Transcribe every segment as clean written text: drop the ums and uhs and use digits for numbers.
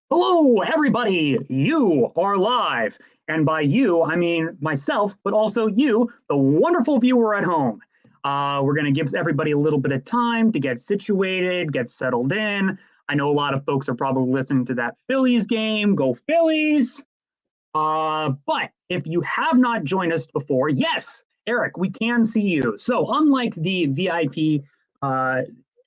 Hello, everybody. You are live. And by you, I mean myself, but also you, the wonderful viewer at home. We're going to give everybody a little bit of time to get situated, get settled in. I know a lot of folks are probably listening to that Phillies game. Go Phillies. But if you have not joined us before, yes, Eric, we can see you. So unlike the VIP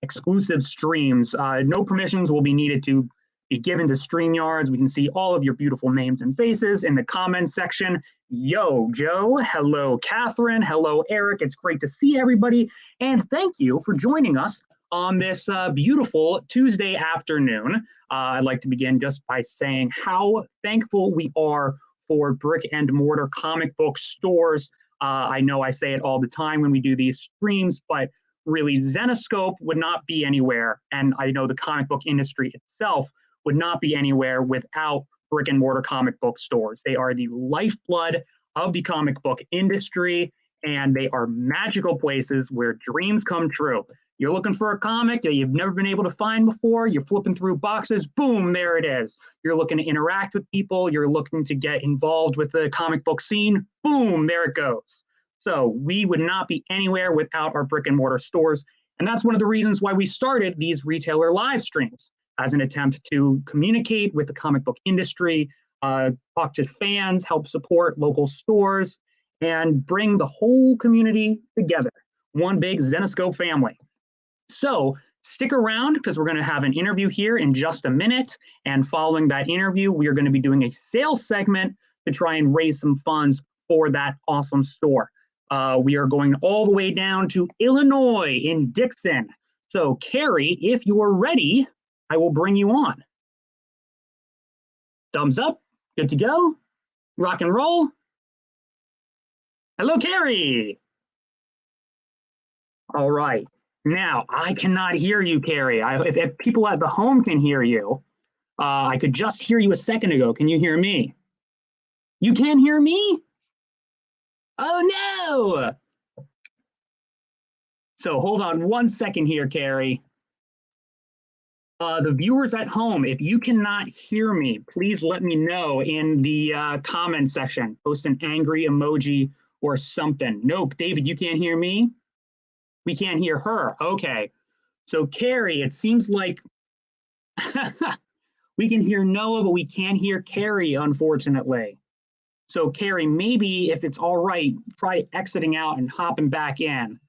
exclusive streams, no permissions will be needed to be given to StreamYards. We can see all of your beautiful names and faces in the comments section. Yo, Joe. Hello, Catherine. Hello, Eric. It's great to see everybody. And thank you for joining us on this beautiful Tuesday afternoon. I'd like to begin just by saying how thankful we are for brick and mortar comic book stores. I know I say it all the time when we do these streams, but really Zenescope would not be anywhere. And I know the comic book industry itself would not be anywhere without brick and mortar comic book stores. They are the lifeblood of the comic book industry, and they are magical places where dreams come true. You're looking for a comic that you've never been able to find before. You're flipping through boxes. Boom, there it is. You're looking to interact with people. You're looking to get involved with the comic book scene. Boom, there it goes. So we would not be anywhere without our brick and mortar stores. And that's one of the reasons why we started these retailer live streams, as an attempt to communicate with the comic book industry, talk to fans, help support local stores, and bring the whole community together. One big Zenescope family. So stick around because we're going to have an interview here in just a minute. And following that interview, we are going to be doing a sales segment to try and raise some funds for that awesome store. We are going all the way down to Illinois in Dixon. So Carrie, if you are ready, I will bring you on. Thumbs up. Good to go. Rock and roll. Hello, Carrie. All right. Now, I cannot hear you, Carrie. If people at the home can hear you, I could just hear you a second ago. Can you hear me? You can hear me? Oh, no. So hold on one second here, Carrie. The viewers at home, if you cannot hear me, please let me know in the comment section. Post an angry emoji or something. Nope, David, you can't hear me? We can't hear her. Okay. So Carrie, it seems like we can hear Noah, but we can't hear Carrie, unfortunately. So Carrie, maybe if it's all right, try exiting out and hopping back in.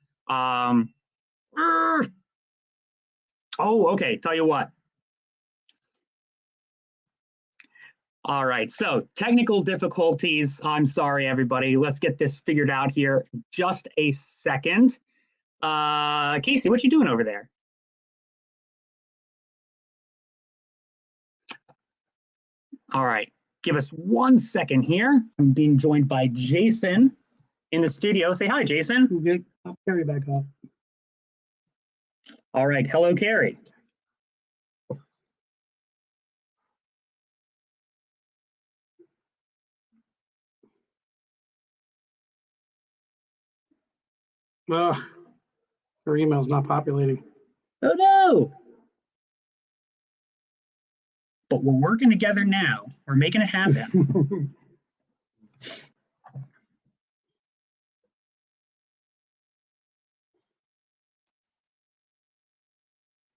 Oh, okay. Tell you what. All right. So technical difficulties. I'm sorry, everybody. Let's get this figured out here. Just a second. Casey, what you doing over there? All right. Give us 1 second here. I'm being joined by Jason in the studio. Say hi, Jason. Okay. I'll carry back up. All right. Hello, Carrie. Her email's not populating. Oh, no. But we're working together now. We're making it happen.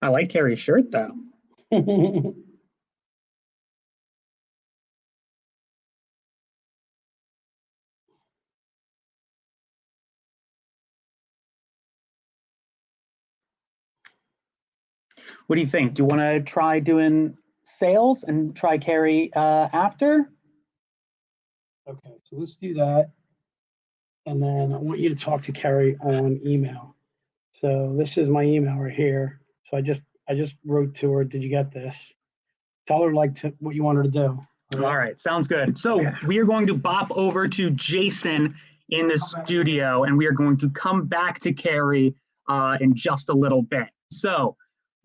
I like Carrie's shirt, though. What do you think? Do you want to try doing sales and try Carrie after? Okay, so let's do that. And then I want you to talk to Carrie on email. So this is my email right here. So I just wrote to her, did you get this? Tell her what you want her to do. All right, sounds good. So we are going to bop over to Jason in the studio, and we are going to come back to Carrie in just a little bit. So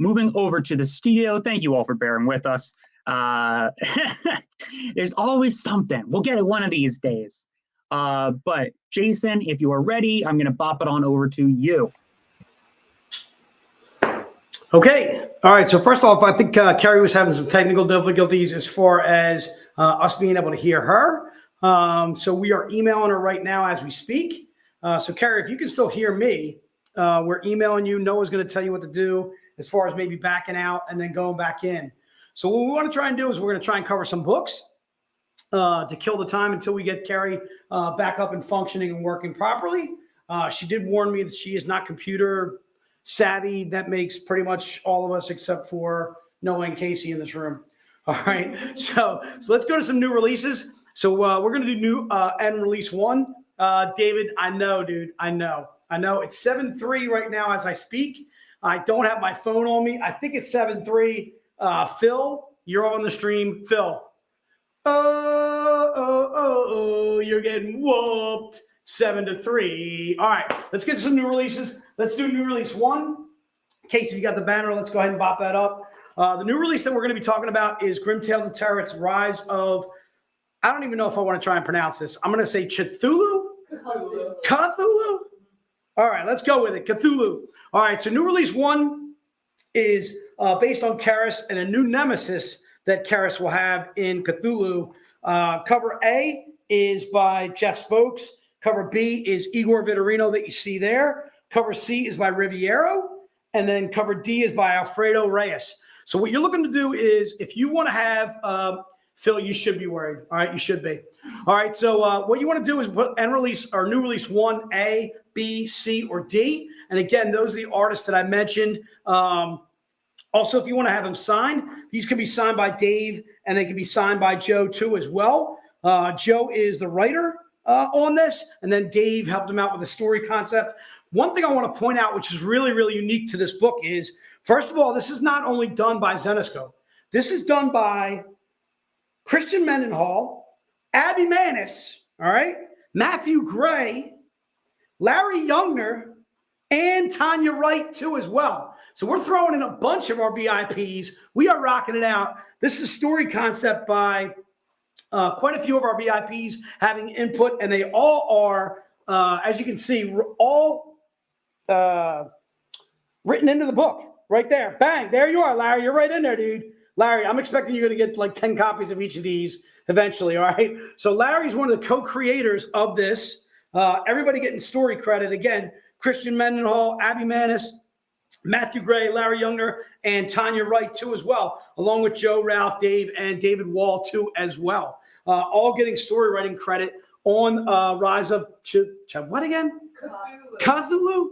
moving over to the studio, thank you all for bearing with us. There's always something. We'll get it one of these days. But Jason, if you are ready, I'm going to bop it on over to you. Okay. All right. So first off, I think Carrie was having some technical difficulties as far as us being able to hear her. So we are emailing her right now as we speak. So Carrie, if you can still hear me, we're emailing you. Noah's going to tell you what to do as far as maybe backing out and then going back in. So what we want to try and do is we're going to try and cover some books to kill the time until we get Carrie back up and functioning and working properly. She did warn me that she is not computer savvy. That makes pretty much all of us except for Noah and Casey in this room. All right. So let's go to some new releases. So we're going to do new and release 1. David, I know, dude. I know. It's 7:03 right now as I speak. I don't have my phone on me. I think it's 7:03. Phil, you're on the stream. Phil. Oh, you're getting whooped. 7-3. All right, let's get some new releases. Let's do new release 1. Casey, you got the banner. Let's go ahead and bop that up. The new release that we're going to be talking about is Grim Tales of Terror. It's Rise of, I don't even know if I want to try and pronounce this. I'm going to say Cthulhu? Cthulhu? All right, let's go with it. Cthulhu. All right, so new release 1 is based on Karis and a new nemesis that Karis will have in Cthulhu. Cover A is by Jeff Spokes. Cover B is Igor Vitorino that you see there. Cover C is by Riviero. And then cover D is by Alfredo Reyes. So what you're looking to do is, if you want to have, Phil, you should be worried. All right, you should be. All right, so what you want to do is put end release or new release 1A, B, C, or D. And again, those are the artists that I mentioned. Also, if you want to have them signed, these can be signed by Dave and they can be signed by Joe too as well. Joe is the writer on this, and then Dave helped him out with the story concept. One thing I want to point out, which is really, really unique to this book is, first of all, this is not only done by Zenescope. This is done by Christian Mendenhall, Abby Manis, all right, Matthew Gray, Larry Youngner, and Tanya Wright too as well. So we're throwing in a bunch of our VIPs. We are rocking it out. This is story concept by quite a few of our VIPs having input, and they all are, as you can see, all written into the book right there. Bang, there you are, Larry. You're right in there, dude. Larry, I'm expecting you're going to get like 10 copies of each of these eventually, all right? So Larry's one of the co-creators of this. Everybody getting story credit. Again, Christian Mendenhall, Abby Manis, Matthew Gray, Larry Youngner, and Tanya Wright too as well, along with Joe, Ralph, Dave, and David Wall too as well. All getting story writing credit on Rise of what again? Cthulhu.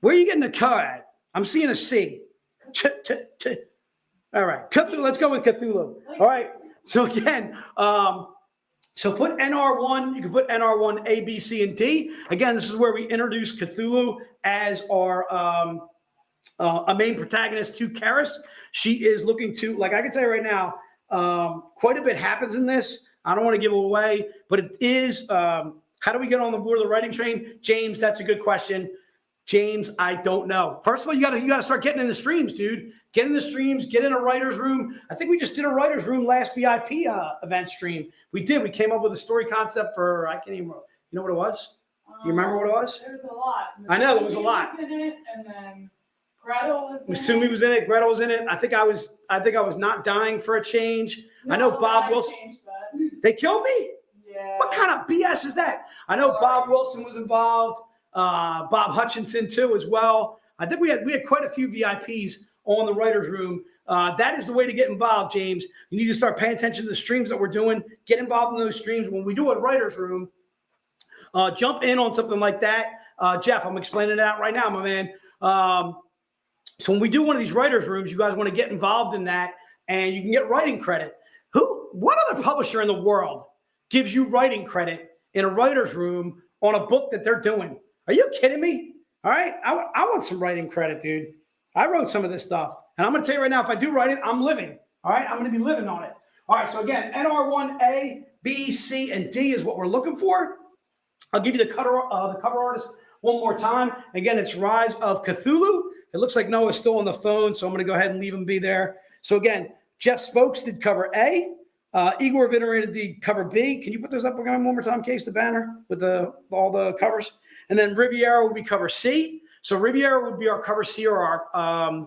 Where are you getting a K at? I'm seeing a C. All right, Cthulhu. Let's go with Cthulhu. All right. So again, so put NR1. You can put NR1 A, B, C, and D. Again, this is where we introduce Cthulhu as our a main protagonist to Karis. She is looking to, like I can tell you right now, quite a bit happens in this. I don't want to give it away, but it is, how do we get on the board of the writing train? James, that's a good question. James, I don't know. First of all, you gotta start getting in the streams, dude. Get in the streams, get in a writer's room. I think we just did a writer's room last VIP event stream. We did. We came up with a story concept for, I can't even, you know what it was? Do you remember what it was? There was a lot. I know, there was a lot. In it, and then Gretel was in Masumi it. was in it. Gretel was in it. I think I was not dying for a change. No, I know Bob Wilson. changed that. They killed me? Yeah. What kind of BS is that? I know Bob Wilson was involved. Bob Hutchinson too as well. I think we had quite a few VIPs on the writer's room. That is the way to get involved, James. You need to start paying attention to the streams that we're doing. Get involved in those streams. When we do a writer's room, jump in on something like that. Jeff, I'm explaining it out right now, my man. So when we do one of these writer's rooms, you guys want to get involved in that, and you can get writing credit. What other publisher in the world gives you writing credit in a writer's room on a book that they're doing? Are you kidding me? All right. I want some writing credit, dude. I wrote some of this stuff. And I'm going to tell you right now, if I do write it, I'm living. All right. I'm going to be living on it. All right. So again, NR1A, B, C, and D is what we're looking for. I'll give you the cover artist one more time. Again, it's Rise of Cthulhu. It looks like Noah's still on the phone, so I'm going to go ahead and leave him be there. So again, Jeff Spokes did cover A. Igor Vitorino did cover B. Can you put those up again one more time, Case, the banner with all the covers? And then Riviera would be cover C. So Riviera would be our cover C or our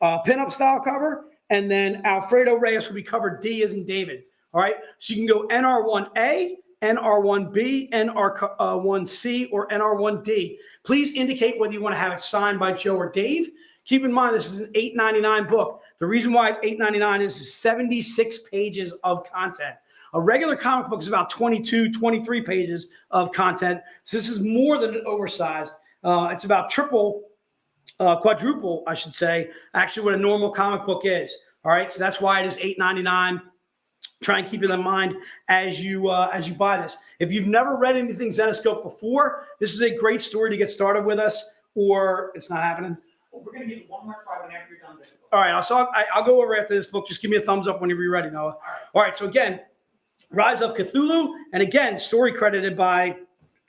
pinup style cover. And then Alfredo Reyes will be cover D as in David. All right. So you can go NR1A, NR1B, NR1C, or NR1D. Please indicate whether you want to have it signed by Joe or Dave. Keep in mind, this is an $8.99 book. The reason why it's $8.99 is 76 pages of content. A regular comic book is about 22, 23 pages of content. So this is more than an oversized. It's about quadruple, I should say, actually what a normal comic book is. All right, so that's why it is $8.99. Try and keep it in mind as you buy this. If you've never read anything Zenescope before, this is a great story to get started with us. Or it's not happening. Well, we're gonna give you one more try whenever you're done this book. All right, I'll go over after this book. Just give me a thumbs up whenever you're ready, Noah. All right. So again, Rise of Cthulhu, and again, story credited by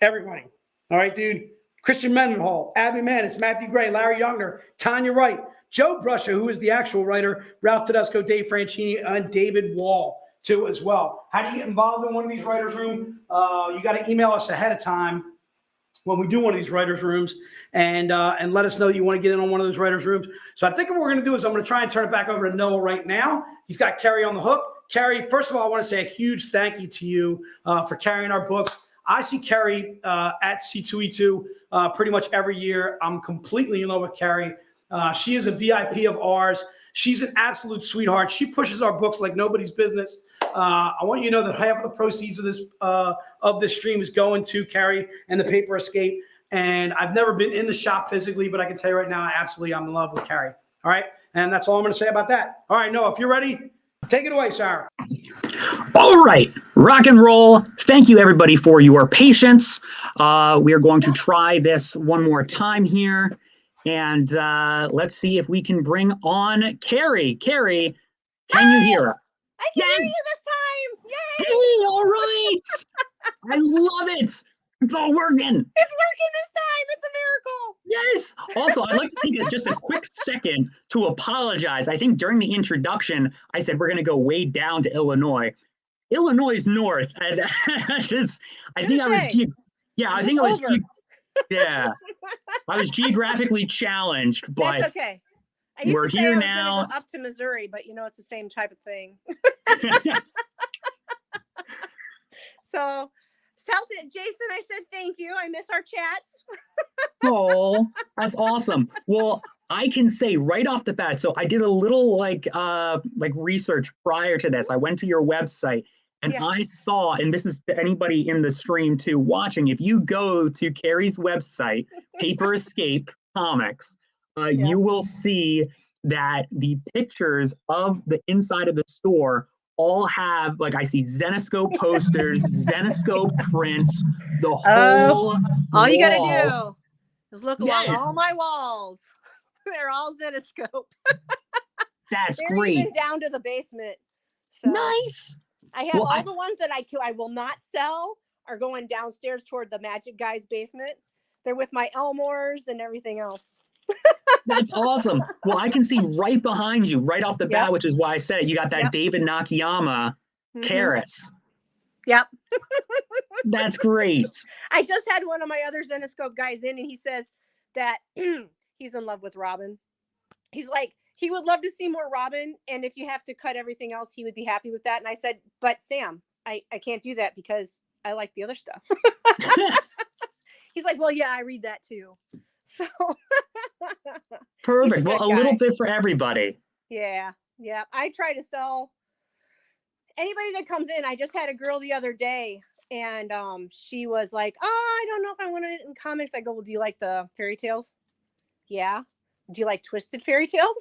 everybody. All right, dude. Christian Mendenhall, Abby Manis, Matthew Gray, Larry Youngner, Tanya Wright, Joe Brusha, who is the actual writer, Ralph Tedesco, Dave Franchini, and David Wall, too, as well. How do you get involved in one of these writers' rooms? You got to email us ahead of time when we do one of these writers' rooms and let us know that you want to get in on one of those writers' rooms. So I think what we're going to do is I'm going to try and turn it back over to Noah right now. He's got Carrie on the hook. Carrie, first of all, I want to say a huge thank you to you for carrying our books. I see Carrie at C2E2 pretty much every year. I'm completely in love with Carrie. She is a VIP of ours. She's an absolute sweetheart. She pushes our books like nobody's business. I want you to know that half of the proceeds of this stream is going to Carrie and the Paper Escape. And I've never been in the shop physically, but I can tell you right now, I'm in love with Carrie. All right. And that's all I'm going to say about that. All right, Noah, if you're ready, take it away, Sarah. All right, rock and roll. Thank you, everybody, for your patience. We are going to try this one more time here. And let's see if we can bring on Carrie. Carrie, can you hear us? I can hear you this time. Yay! Hey, all right. I love it. It's all working. It's working this time. It's a miracle. Yes. Also, I'd like to take just a quick second to apologize. I think during the introduction, I said we're going to go way down to Illinois. Illinois is north. And I think I was geographically challenged, but that's okay. We're here now. Go up to Missouri, but it's the same type of thing. So, Jason, I said thank you. I miss our chats. Oh, that's awesome. Well, I can say right off the bat. So I did a little like research prior to this. I went to your website and I saw, and this is to anybody in the stream too watching. If you go to Carrie's website, Paper Escape Comics, you will see that the pictures of the inside of the store all have, like, I see Zenescope posters, Zenescope prints, the whole all you gotta do is look along Yes. all my walls. They're all Zenescope. That's They're great. even down to the basement. So Nice. I have all the ones that I will not sell are going downstairs toward the Magic Guy's basement. They're with my Elmores and everything else. That's awesome. Well, I can see right behind you, right off the bat, which is why I said it. You got that David Nakayama Karis. Yep. That's great. I just had one of my other Zenescope guys in, and he says that he's in love with Robin. He's like, he would love to see more Robin, and if you have to cut everything else, he would be happy with that. And I said, but Sam, I can't do that because I like the other stuff. He's like, well, yeah, I read that too. So perfect. Well, a little bit for everybody. Yeah. I try to sell anybody that comes in. I just had a girl the other day, and she was like, "Oh, I don't know if I want it in comics." I go, "Well, do you like the fairy tales?" Yeah. Do you like twisted fairy tales?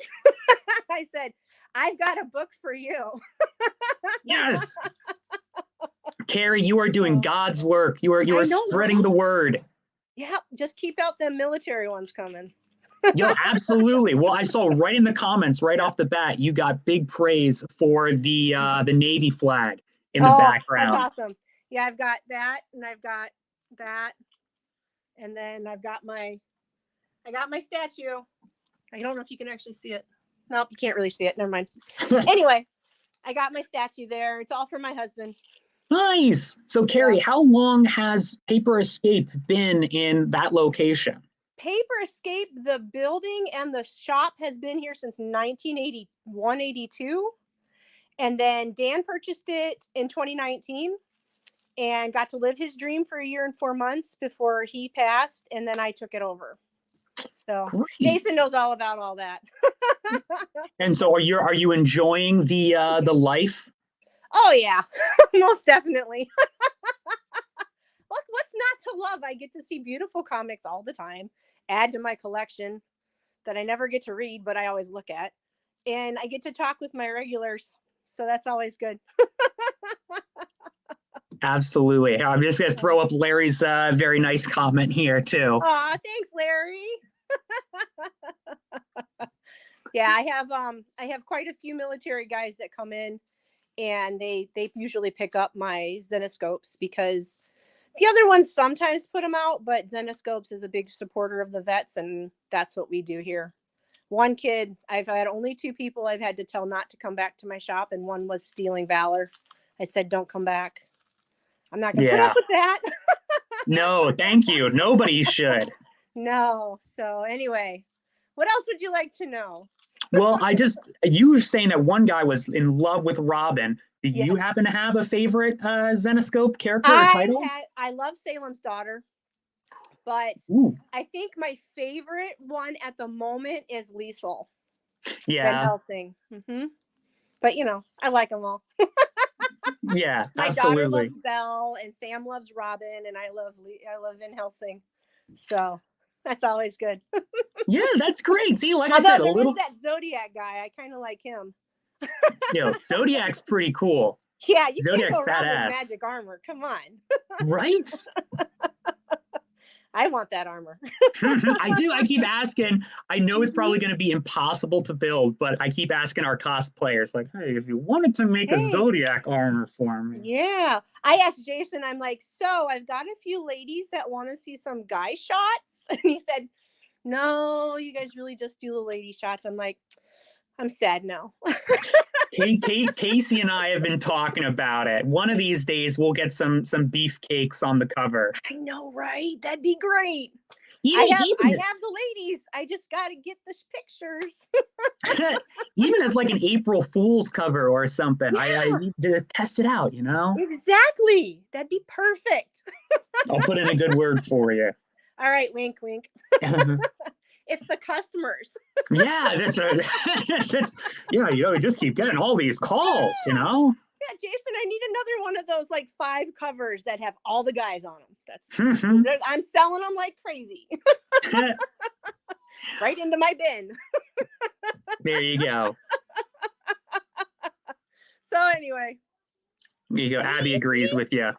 I said, "I've got a book for you." Yes. Carrie, you are doing God's work. You are spreading the word. Yeah, just keep out them military ones coming. Yo, absolutely. Well, I saw right in the comments, right off the bat, you got big praise for the Navy flag in the background. That's awesome. Yeah, I've got that, and I've got that, and then I got my statue. I don't know if you can actually see it. Nope, you can't really see it. Never mind. Anyway, I got my statue there. It's all for my husband. Nice. So, Carrie, how long has Paper Escape been in that location? Paper Escape, the building and the shop has been here since 1981, 82. And then Dan purchased it in 2019 and got to live his dream for a year and 4 months before he passed. And then I took it over. So Great. Jason knows all about all that. And so are you enjoying the life? Oh yeah, most definitely. What's not to love? I get to see beautiful comics all the time, add to my collection that I never get to read, but I always look at. And I get to talk with my regulars. So that's always good. Absolutely. I'm just going to throw up Larry's very nice comment here too. Aw, thanks, Larry. Yeah, I have quite a few military guys that come in, and they usually pick up my Zenoscopes because the other ones sometimes put them out, but Zenoscopes is a big supporter of the vets, and that's what we do here. One kid, I've had only 2 people I've had to tell not to come back to my shop, and one was stealing valor. I said, don't come back. I'm not going to put up with that. No, thank you. Nobody should. No. So anyway, what else would you like to know? Well, you were saying that one guy was in love with Robin. Do you happen to have a favorite Zenoscope character or title? I love Salem's Daughter, but Ooh. I think my favorite one at the moment is Liesel. Yeah. Van Helsing. Mm-hmm. But I like them all. Yeah, My absolutely. daughter loves Belle, and Sam loves Robin, and I love Van Helsing. So that's always good. Yeah, that's great. See, like Although I said, there is that Zodiac guy. I kind of like him. Zodiac's pretty cool. Yeah, you Zodiac's can't go wrong badass. with magic armor. Come on. Right? I want that armor. I do. I keep asking. I know it's probably going to be impossible to build, but I keep asking our cosplayers, like, hey, if you wanted to make a Zodiac armor for me. Yeah. I asked Jason, I'm like, so I've got a few ladies that want to see some guy shots. And he said, no, you guys really just do the lady shots. I'm like, I'm sad, no. Casey and I have been talking about it. One of these days, we'll get some beefcakes on the cover. I know, right? That'd be great. I have the ladies. I just got to get the pictures. Even as like an April Fool's cover or something. Yeah. I need to test it out, Exactly. That'd be perfect. I'll put in a good word for you. All right, wink, wink. It's the customers. Yeah, you just keep getting all these calls, Yeah, Jason, I need another one of those like 5 covers that have all the guys on them. I'm selling them like crazy. Right into my bin. There you go. So anyway. There you go. Abby agrees with you.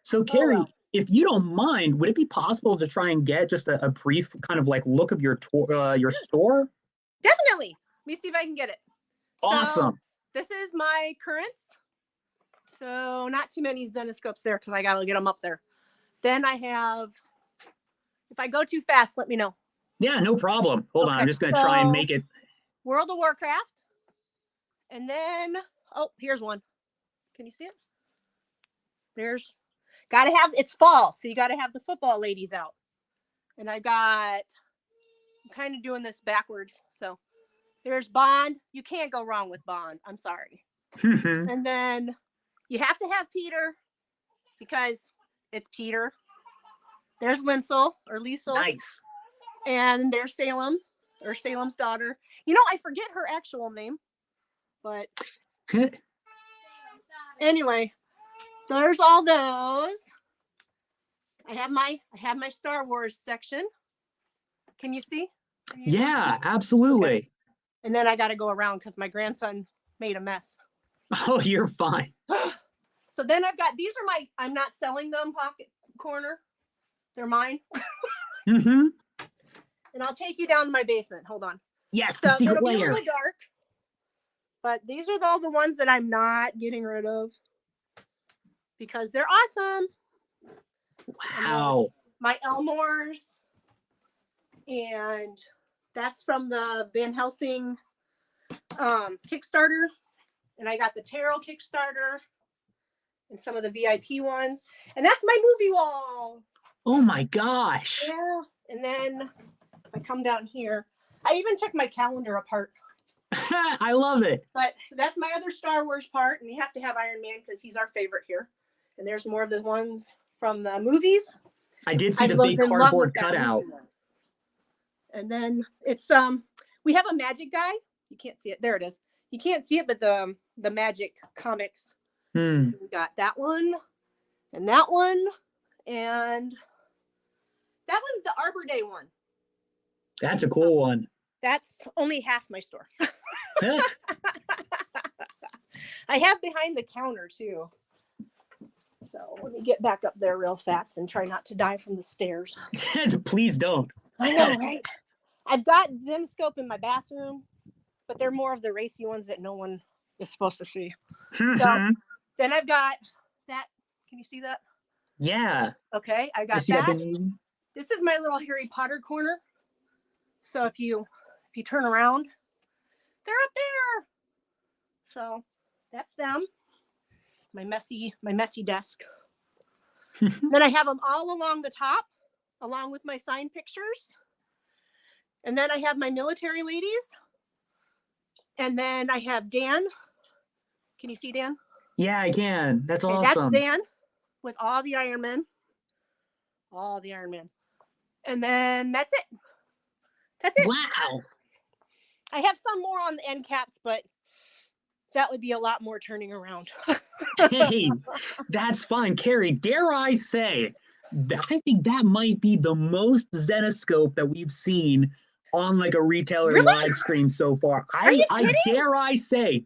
So Carrie, if you don't mind, would it be possible to try and get just a brief kind of like look of your store? Definitely. Let me see if I can get it. Awesome. So, this is my currents. So not too many Zenoscopes there because I got to get them up there. Then I have, if I go too fast, let me know. Yeah, no problem. Hold on. I'm just going to try and make it. World of Warcraft. And then, here's one. Can you see it? It's fall, so you got to have the football ladies out. And I'm kind of doing this backwards. So there's Bond. You can't go wrong with Bond. I'm sorry. And then you have to have Peter because it's Peter. There's Liesel. Nice. And there's Salem or Salem's Daughter. I forget her actual name, but anyway, there's all those. I have my Star Wars section. Can you see? Yeah, absolutely. Okay. And then I got to go around because my grandson made a mess. Oh, you're fine. So then I've got, I'm not selling them pocket corner. They're mine. And I'll take you down to my basement. Hold on. Yes, the secret layer. It'll be really dark. But these are all the ones that I'm not getting rid of because they're awesome. Wow. My Elmores. And that's from the Van Helsing Kickstarter. And I got the Tarot Kickstarter and some of the VIP ones. And that's my movie wall. Oh my gosh. Yeah. And then if I come down here, I even took my calendar apart. I love it. But that's my other Star Wars part, and you have to have Iron Man because he's our favorite here. And there's more of the ones from the movies. I did see the was big in love cardboard with that cutout. movie. And then it's we have a magic guy. You can't see it. There it is. You can't see it, but the magic comics. Hmm. We got that one and that one. And that was the Arbor Day one. That's a cool one. That's only half my store. I have behind the counter too. So let me get back up there real fast and try not to die from the stairs. Please don't. I know, right? I've got Zenescope in my bathroom, but they're more of the racy ones that no one is supposed to see. So then I've got that. Can you see that? Yeah. Okay, I got that. This is my little Harry Potter corner. So if you turn around, they're up there. So that's them. My messy desk. Then I have them all along the top, along with my signed pictures. And then I have my military ladies. And then I have Dan. Can you see Dan? Yeah, I can. That's Okay, awesome. that's Dan with all the Iron Men. All the Iron Men. And then that's it. That's it. Wow. I have some more on the end caps, but that would be a lot more turning around. Hey, that's fine. Carrie, dare I say, I think that might be the most Zenescope that we've seen on like a retailer live stream so far. I dare I say,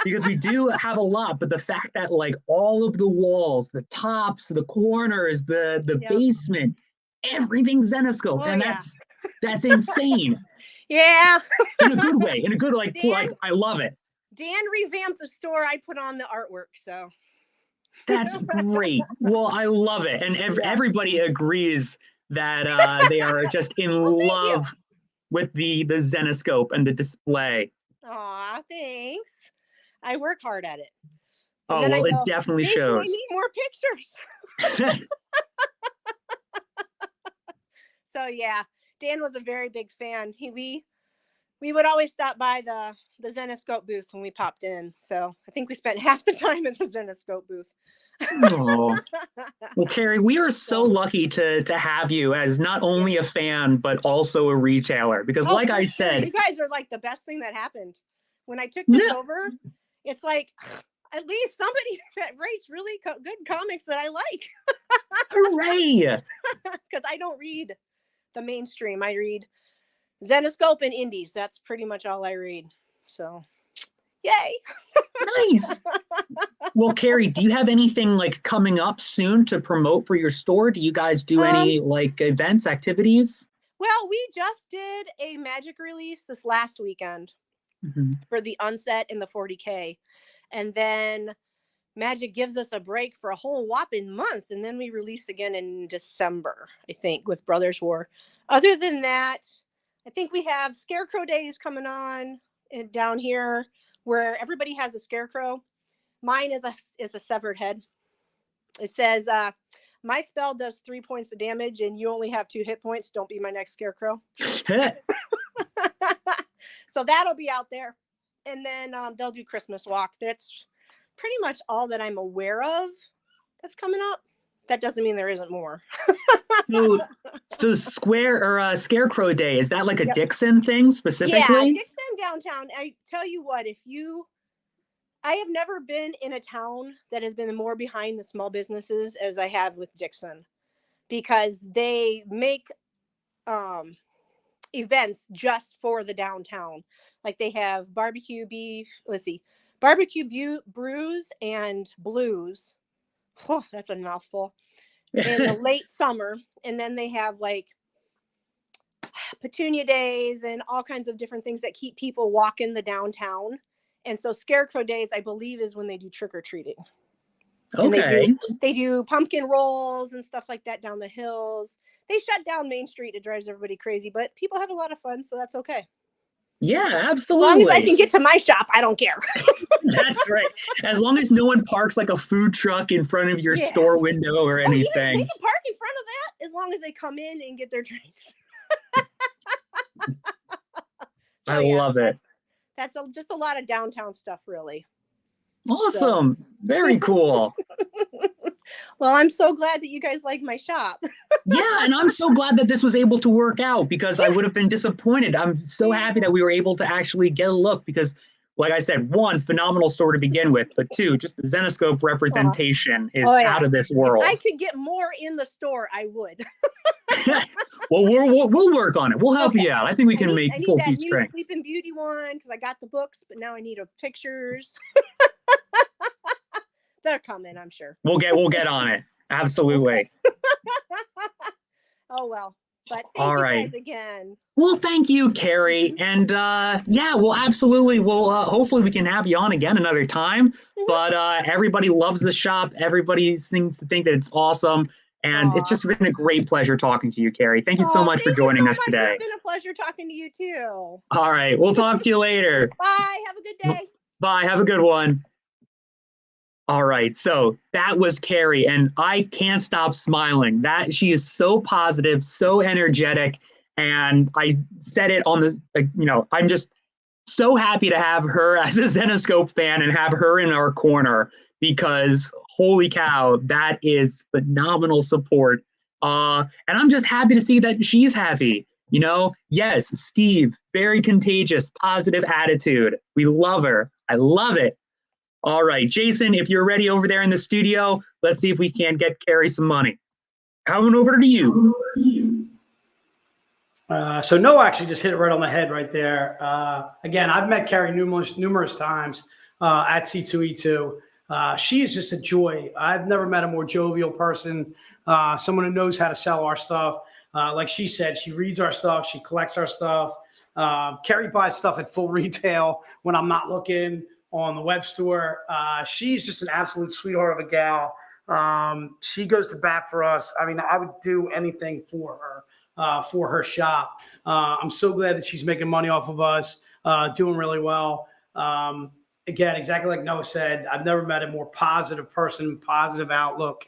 because we do have a lot, but the fact that like all of the walls, the tops, the corners, the basement, everything's Zenescope, and that's insane. Yeah. In a good way, like I love it. Dan revamped the store. I put on the artwork, so. That's great. Well, I love it. And everybody agrees that they are just in love with the Zenescope and the display. Aw, thanks. I work hard at it. Oh, well, it definitely shows. I need more pictures. So, yeah, Dan was a very big fan. We would always stop by the Zenescope booth when we popped in. So I think we spent half the time at the Zenescope booth. Oh. Well, Carrie, we are so lucky to have you as not only a fan, but also a retailer. Because like I said, you guys are like the best thing that happened. When I took this over, it's like, at least somebody that writes really good comics that I like. Hooray! Because I don't read the mainstream. I read Zenescope and indies. That's pretty much all I read. So, yay. Nice. Well, Carrie, do you have anything like coming up soon to promote for your store? Do you guys do any like events, activities? Well, we just did a magic release this last weekend for the Unset and the 40K. And then Magic gives us a break for a whole whopping month. And then we release again in December, I think, with Brothers War. Other than that, I think we have Scarecrow Days coming on down here where everybody has a scarecrow. Mine is a severed head. It says, my spell does 3 points of damage and you only have 2 hit points. Don't be my next scarecrow. So that'll be out there. And then they'll do Christmas Walk. That's pretty much all that I'm aware of that's coming up. That doesn't mean there isn't more. So Scarecrow Day, is that like a Dixon thing specifically? Yeah, Dixon downtown. I tell you what, I have never been in a town that has been more behind the small businesses as I have with Dixon, because they make events just for the downtown. Like they have barbecue beef, brews and blues. Oh, that's a mouthful. In the late summer. And then they have like Petunia Days and all kinds of different things that keep people walking the downtown. And so Scarecrow Days, I believe, is when they do trick-or-treating. Okay. And they do pumpkin rolls and stuff like that down the hills. They shut down Main Street. It drives everybody crazy, but people have a lot of fun, so that's okay. Yeah, As long as I absolutely. can get to my shop, I don't care. That's right. As long as no one parks like a food truck in front of your Yeah. store window or They anything. can park in front of that as long as they come in and get their drinks. I love it. That's just a lot of downtown stuff, really. Awesome. Very cool. Well, I'm so glad that you guys like my shop. Yeah, and I'm so glad that this was able to work out because I would have been disappointed. I'm so happy that we were able to actually get a look because, like I said, one, phenomenal store to begin with, but two, just the Zenescope representation is out of this world. If I could get more in the store, I would. Well, we'll work on it. We'll help you out. I think we can I need pull that Pete's new strength. Sleeping Beauty one because I got the books, but now I need pictures. They're coming, I'm sure. We'll get on it. Absolutely. Oh well. But thank you guys again. Well, thank you, Carrie. And yeah, well, absolutely. Well, hopefully we can have you on again another time. But everybody loves the shop. Everybody seems to think that it's awesome. And it's just been a great pleasure talking to you, Carrie. Thank you so much for joining us today. It's been a pleasure talking to you too. All right. We'll talk to you later. Bye. Have a good day. Bye. Have a good one. All right, so that was Carrie, and I can't stop smiling. She is so positive, so energetic, and I said it on the, I'm just so happy to have her as a Zenescope fan and have her in our corner because holy cow, that is phenomenal support. And I'm just happy to see that she's happy. Yes, Steve, very contagious, positive attitude. We love her. I love it. All right, Jason, if you're ready over there in the studio, let's see if we can't get Carrie some money. Coming over to you. So Noah actually just hit it right on the head right there. Again, I've met Carrie numerous times at C2E2. She is just a joy. I've never met a more jovial person, someone who knows how to sell our stuff. Like she said, she reads our stuff. She collects our stuff. Carrie buys stuff at full retail when I'm not looking on the web store. She's just an absolute sweetheart of a gal. She goes to bat for us. I mean, I would do anything for her shop. I'm so glad that she's making money off of us, doing really well. Again, exactly like Noah said, I've never met a more positive person, positive outlook.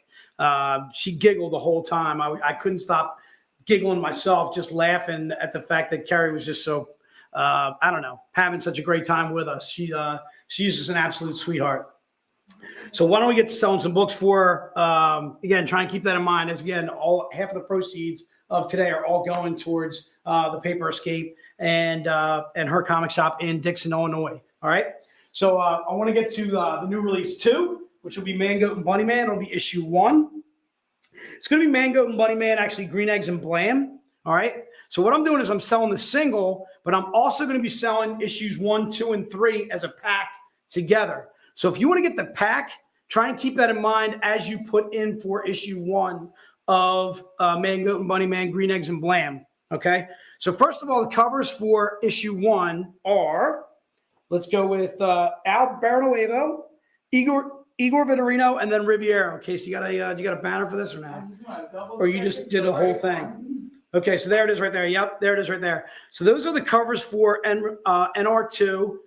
She giggled the whole time. I couldn't stop giggling myself, just laughing at the fact that Carrie was just so, having such a great time with us. She's just an absolute sweetheart. So why don't we get to selling some books for her? Again, try and keep that in mind. As again, half of the proceeds of today are all going towards the Paper Escape and her comic shop in Dixon, Illinois. All right. So I want to get to the new release 2, which will be Man Goat and Bunny Man. It'll be issue 1. It's going to be Man Goat and Bunny Man, actually Green Eggs and Blam. All right. So what I'm doing is I'm selling the single, but I'm also going to be selling issues 1, 2, and 3 as a pack together. So if you want to get the pack, try and keep that in mind as you put in for issue 1 of Man Goat and Bunny Man, Green Eggs and Blam. Okay. So first of all, the covers for issue 1 are, let's go with Al Barnuevo, Igor Vitorino, and then Riviera. Okay. So you got a banner for this or not? Or you just did a whole thing? Okay, so there it is right there. Yep, there it is right there. So those are the covers for NR2.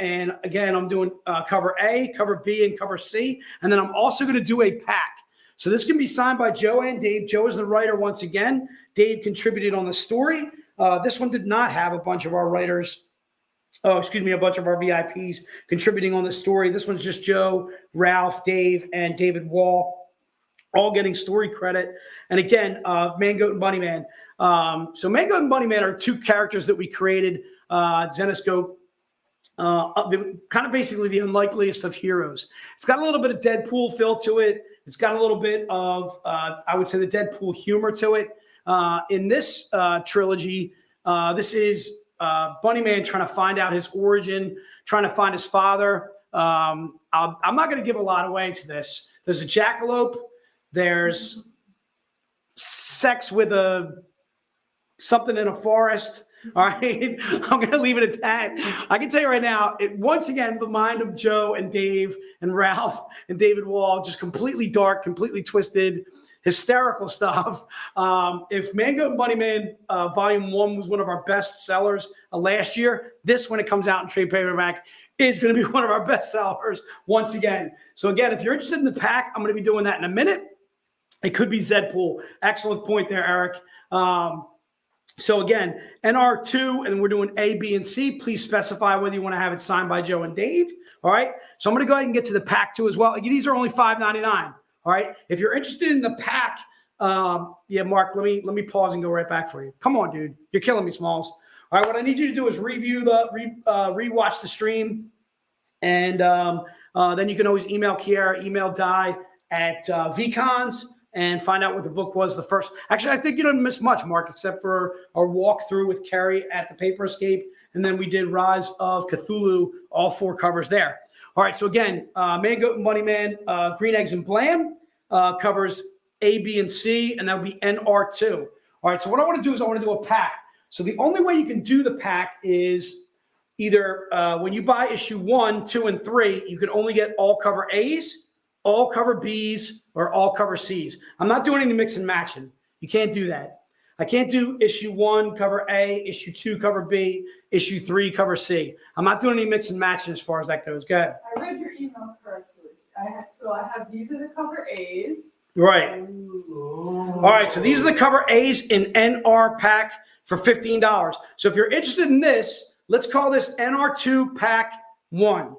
And again, I'm doing cover A, cover B, and cover C. And then I'm also going to do a pack. So this can be signed by Joe and Dave. Joe is the writer once again. Dave contributed on the story. This one did not have a bunch of our writers. A bunch of our VIPs contributing on the story. This one's just Joe, Ralph, Dave, and David Wall, all getting story credit. And again, Man Goat and Bunny Man. So Man Goat and Bunny Man are 2 characters that we created, Zenescope, kind of basically the unlikeliest of heroes. It's got a little bit of Deadpool feel to it. It's got a little bit of, I would say, the Deadpool humor to it. In this trilogy, this is Bunny Man trying to find out his origin, trying to find his father. I'm not going to give a lot away to this. There's a jackalope. There's sex with something in a forest. All right. I'm going to leave it at that. I can tell you right now, once again, the mind of Joe and Dave and Ralph and David Wall, just completely dark, completely twisted. hysterical stuff. If Mango and Bunny Man Volume 1 was one of our best sellers last year, this, when it comes out in trade paperback, is going to be one of our best sellers once again. So again, if you're interested in the pack, I'm going to be doing that in a minute. It could be Zedpool. Excellent point there, Eric. So again, NR2, and we're doing A, B, and C. Please specify whether you want to have it signed by Joe and Dave. All right. So I'm going to go ahead and get to the pack 2 as well. These are only $5.99. All right. If you're interested in the pack, yeah, Mark, let me pause and go right back for you. Come on, dude. You're killing me, Smalls. All right. What I need you to do is rewatch the stream. And then you can always email Kiara, email Di at VCons and find out what the book was the first. Actually, I think you didn't miss much, Mark, except for our walkthrough with Carrie at the Paper Escape. And then we did Rise of Cthulhu, all 4 covers there. All right, so again, Man, Goat, and Bunny Man, Green Eggs and Blam covers A, B, and C, and that would be NR2. All right, so what I want to do is I want to do a pack. So the only way you can do the pack is either when you buy issue 1, 2, and 3, you can only get all cover A's, all cover B's, or all cover C's. I'm not doing any mix and matching. You can't do that. I can't do issue 1 cover A, issue 2 cover B, issue 3 cover C. I'm not doing any mix and matching as far as that goes. Go ahead. I read your email correctly. So I have these are the cover A's. Right. All right. So these are the cover A's in NR pack for $15. So if you're interested in this, let's call this NR2 pack 1.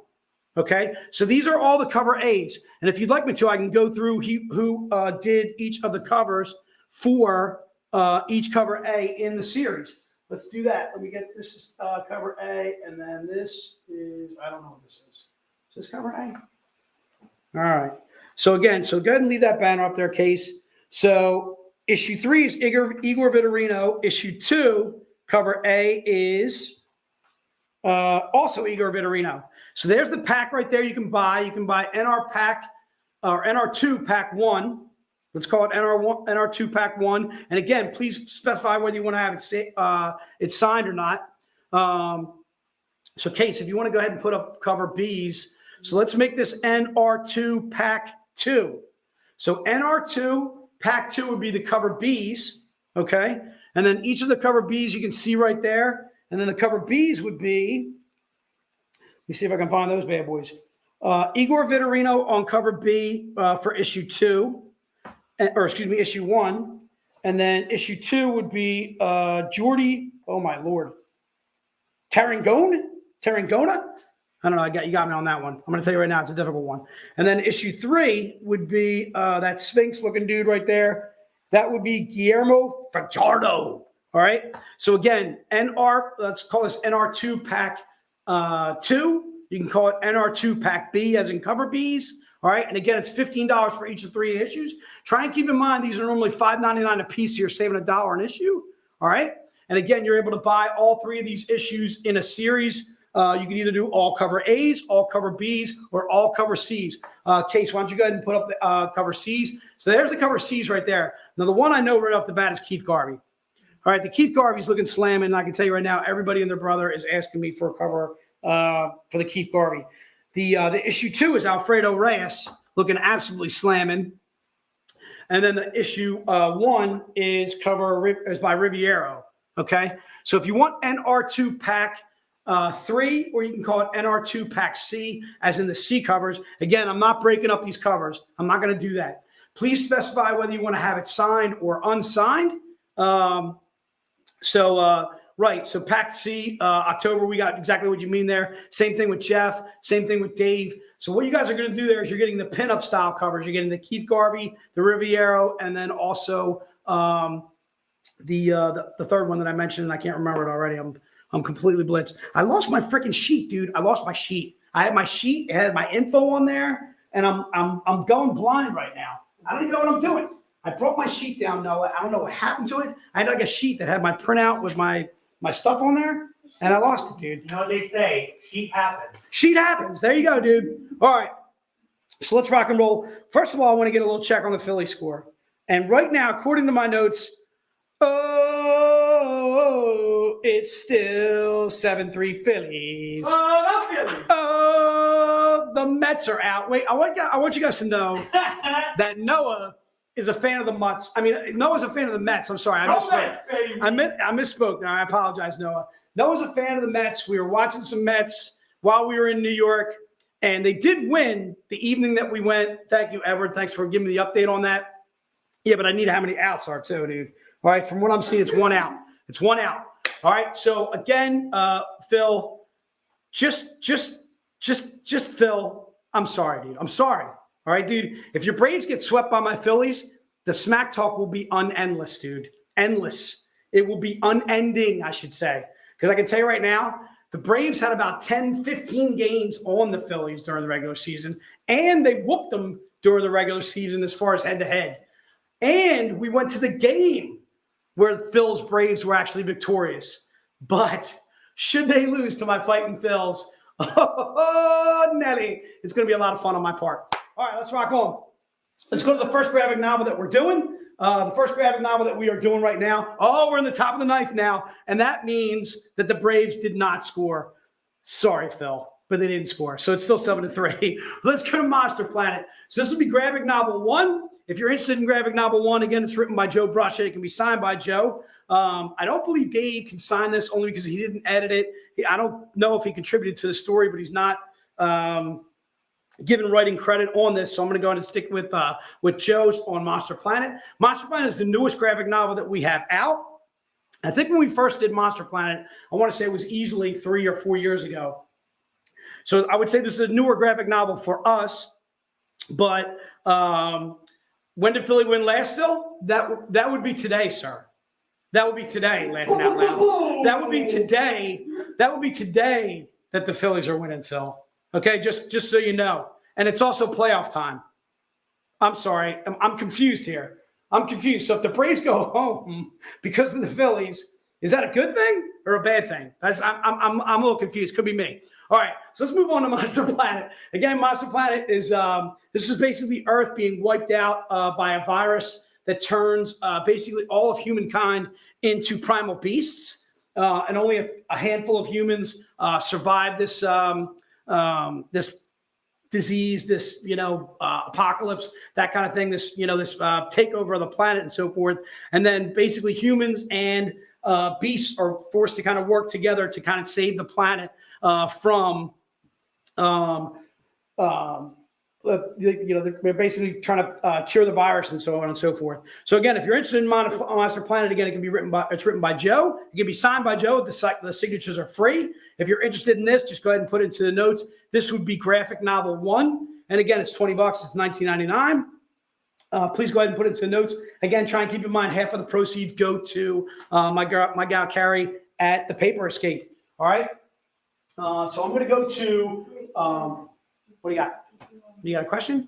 Okay. So these are all the cover A's. And if you'd like me to, I can go through who did each of the covers for each cover A in the series. Let's do that. Let me get this is cover A, and then this is, I don't know what this is. Is this cover A? All right. So again, so go ahead and leave that banner up there, Case. So issue 3 is Igor Vitorino. Issue 2, cover A, is also Igor Vitorino. So there's the pack right there you can buy. You can buy NR pack or NR2 pack 1. Let's call it NR2 pack 1. And again, please specify whether you want to have it signed or not. So Case, if you want to go ahead and put up cover B's. So let's make this NR2 pack 2. So NR2 pack 2 would be the cover B's. Okay. And then each of the cover B's you can see right there. And then the cover B's would be, let me see if I can find those bad boys. Igor Vitorino on cover B for issue 2. Or excuse me, issue 1. And then issue 2 would be Jordi, oh my Lord, Tarragona? I don't know, you got me on that one. I'm going to tell you right now, it's a difficult one. And then issue 3 would be that Sphinx looking dude right there. That would be Guillermo Fajardo. All right. So again, let's call this NR2 pack 2. You can call it NR2 pack B as in cover B's. All right. And again, it's $15 for each of 3 issues. Try and keep in mind, these are normally $5.99 a piece. So you're saving $1 an issue. All right. And again, you're able to buy all 3 of these issues in a series. You can either do all cover A's, all cover B's, or all cover C's. Case, why don't you go ahead and put up the cover C's? So there's the cover C's right there. Now, the one I know right off the bat is Keith Garvey. All right. The Keith Garvey's looking slamming. And I can tell you right now, everybody and their brother is asking me for a cover for the Keith Garvey. The issue 2 is Alfredo Reyes looking absolutely slamming. And then the issue 1 is by Riviero. Okay. So if you want NR2 pack 3, or you can call it NR2 pack C, as in the C covers. Again, I'm not breaking up these covers. I'm not going to do that. Please specify whether you want to have it signed or unsigned. Right. So pack C, October, we got exactly what you mean there. Same thing with Jeff. Same thing with Dave. So what you guys are going to do there is you're getting the pinup style covers. You're getting the Keith Garvey, the Riviero, and then also the third one that I mentioned. And I can't remember it already. I'm completely blitzed. I lost my freaking sheet, dude. I lost my sheet. I had my sheet. It had my info on there, and I'm going blind right now. I don't even know what I'm doing. I broke my sheet down, Noah. I don't know what happened to it. I had like a sheet that had my printout with my stuff on there, and I lost it, dude. You know what they say? Sheet happens. Sheet happens. There you go, dude. All right. So let's rock and roll. First of all, I want to get a little check on the Philly score. And right now, according to my notes, it's still 7-3 Phillies. Oh, no Phillies. Oh, the Mets are out. Wait, I want you guys to know that Noah is a fan of the Mets. I mean, Noah's a fan of the Mets. I'm sorry, I misspoke. I misspoke. I apologize, Noah. Noah's a fan of the Mets. We were watching some Mets while we were in New York, and they did win the evening that we went. Thank you, Edward. Thanks for giving me the update on that. Yeah, but I need how many outs are too, dude. All right, from what I'm seeing, it's 1 out. It's 1 out. All right. So again, Phil, just Phil. I'm sorry, dude. I'm sorry. All right, dude. If your Braves get swept by my Phillies, the smack talk will be unendless, dude. Endless. It will be unending, I should say. Because I can tell you right now, the Braves had about 10, 15 games on the Phillies during the regular season, and they whooped them during the regular season as far as head-to-head. And we went to the game where Phil's Braves were actually victorious. But should they lose to my fighting Phils, oh, Nelly, it's going to be a lot of fun on my part. All right, let's rock on. Let's go to the first graphic novel that we're doing. The first graphic novel that we are doing right now. Oh, we're in the top of the ninth now. And that means that the Braves did not score. Sorry, Phil, but they didn't score. So it's still 7-3. Let's go to Monster Planet. So this will be graphic novel 1. If you're interested in graphic novel 1, again, it's written by Joe Brusha. It can be signed by Joe. I don't believe Dave can sign this only because he didn't edit it. I don't know if he contributed to the story, but he's not given writing credit on this. So I'm going to go ahead and stick with Joe's on Monster Planet. Monster Planet is the newest graphic novel that we have out. I think when we first did Monster Planet, I want to say it was easily 3 or 4 years ago. So I would say this is a newer graphic novel for us. But when did Philly win last, Phil? That would be today, sir. That would be today, laughing out loud. That would be today. That would be today that the Phillies are winning, Phil. Okay, just so you know. And it's also playoff time. I'm sorry. I'm confused here. I'm confused. So if the Braves go home because of the Phillies, is that a good thing or a bad thing? I'm a little confused. Could be me. All right, so let's move on to Monster Planet. Again, Monster Planet is this is basically Earth being wiped out by a virus that turns basically all of humankind into primal beasts, and only a handful of humans survive this this disease, this apocalypse, that kind of thing. This this takeover of the planet and so forth, and then basically humans and beasts are forced to kind of work together to kind of save the planet from they're basically trying to cure the virus and so on and so forth. So again, if you're interested in Monster Planet, again, it's written by Joe. It can be signed by Joe. The signatures are free. If you're interested in this, just go ahead and put it into the notes. This would be graphic novel 1. And again, it's $20. It's $19.99. Please go ahead and put it into the notes. Again, try and keep in mind half of the proceeds go to my gal Carrie at the Paper Escape. All right. So I'm going to go to what do you got? You got a question?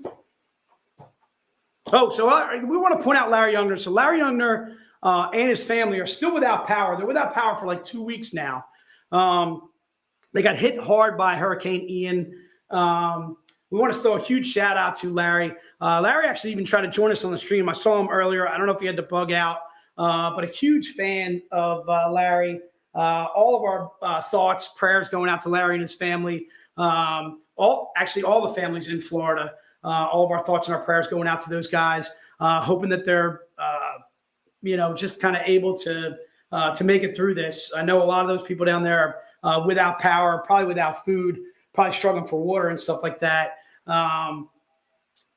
Oh, so we want to point out Larry Youngner. So Larry Youngner and his family are still without power. They're without power for like 2 weeks now. They got hit hard by Hurricane Ian. We want to throw a huge shout out to Larry. Larry actually even tried to join us on the stream. I saw him earlier. I don't know if he had to bug out, but a huge fan of Larry. All of our thoughts, prayers going out to Larry and his family. All the families in Florida. All of our thoughts and our prayers going out to those guys, hoping that they're, just kind of able to make it through this. I know a lot of those people down there are without power, probably without food, probably struggling for water and stuff like that.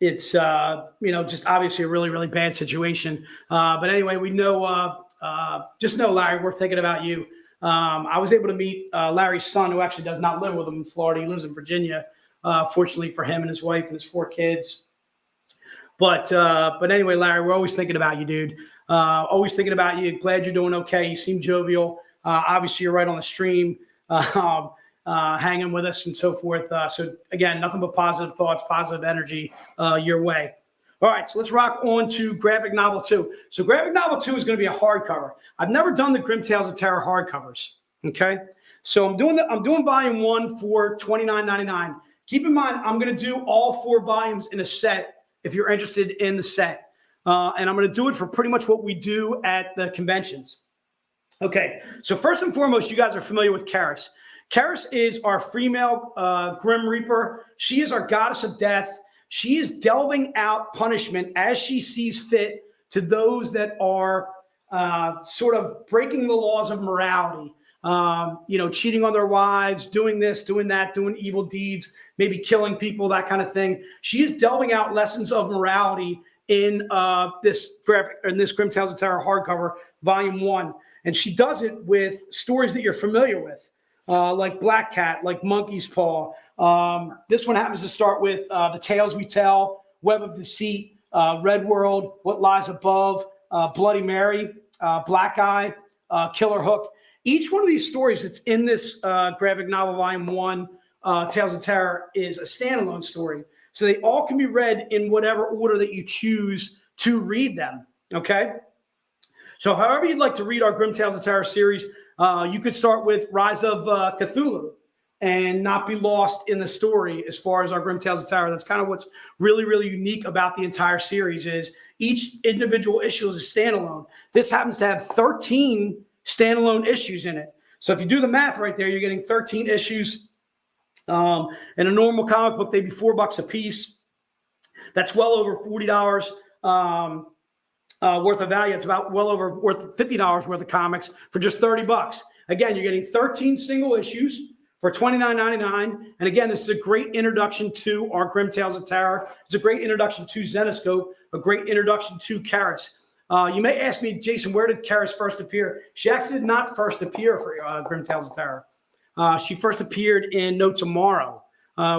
It's just obviously a really, really bad situation. But anyway, we know, just know, Larry, we're thinking about you. I was able to meet Larry's son, who actually does not live with him in Florida. He lives in Virginia, fortunately for him and his wife and his 4 kids. But anyway, Larry, we're always thinking about you, dude. Always thinking about you. Glad you're doing okay. You seem jovial. Obviously, you're right on the stream, hanging with us and so forth. So again, nothing but positive thoughts, positive energy your way. All right, so let's rock on to graphic novel 2. So graphic novel 2 is going to be a hardcover. I've never done the Grim Tales of Terror hardcovers. Okay, so I'm doing volume 1 for $29.99. Keep in mind, I'm going to do all 4 volumes in a set if you're interested in the set, and I'm going to do it for pretty much what we do at the conventions. Okay, so first and foremost, you guys are familiar with Karis. Karis is our female Grim Reaper. She is our goddess of death. She is delving out punishment as she sees fit to those that are sort of breaking the laws of morality, cheating on their wives, doing this, doing that, doing evil deeds, maybe killing people, that kind of thing. She is delving out lessons of morality in this Grim Tales of Terror hardcover, Volume 1. And she does it with stories that you're familiar with, like Black Cat, like Monkey's Paw. This one happens to start with The Tales We Tell, Web of Deceit, Red World, What Lies Above, Bloody Mary, Black Eye, Killer Hook. Each one of these stories that's in this graphic novel, Volume 1, Tales of Terror, is a standalone story. So they all can be read in whatever order that you choose to read them, okay? So however you'd like to read our Grim Tales of Terror series, you could start with Rise of Cthulhu and not be lost in the story as far as our Grim Tales of Terror. That's kind of what's really, really unique about the entire series is each individual issue is a standalone. This happens to have 13 standalone issues in it. So if you do the math right there, you're getting 13 issues. In a normal comic book, they'd be $4 a piece. That's well over $40 worth of value. It's about well over worth $50 worth of comics for just $30. Again, you're getting 13 single issues for $29.99. And again, this is a great introduction to our Grim Tales of Terror. It's a great introduction to Zenescope, a great introduction to Karis. You may ask me, Jason, where did Karis first appear? She actually did not first appear for Grim Tales of Terror. She first appeared in No Tomorrow,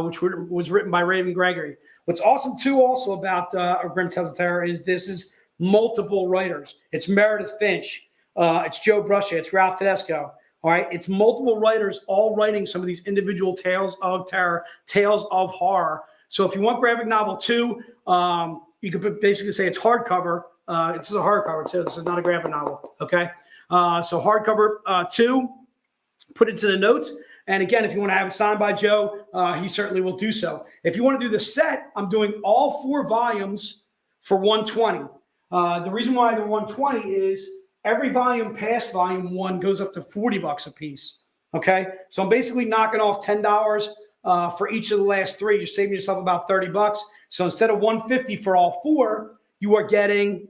which was written by Raven Gregory. What's awesome, too, also about Grim Tales of Terror is this is multiple writers. It's Meredith Finch. It's Joe Bruscia. It's Ralph Tedesco. All right. It's multiple writers all writing some of these individual tales of terror, tales of horror. So if you want graphic novel 2, you could basically say it's hardcover. This is a hardcover, too. This is not a graphic novel. Okay. So hardcover 2, put it to the notes. And again, if you want to have it signed by Joe, he certainly will do so. If you want to do the set, I'm doing all 4 volumes for $120. The reason why they're $120 is every volume past Volume 1 goes up to $40 a piece. Okay, so I'm basically knocking off $10 for each of the last 3. You're saving yourself about $30. So instead of $150 for all 4, you are getting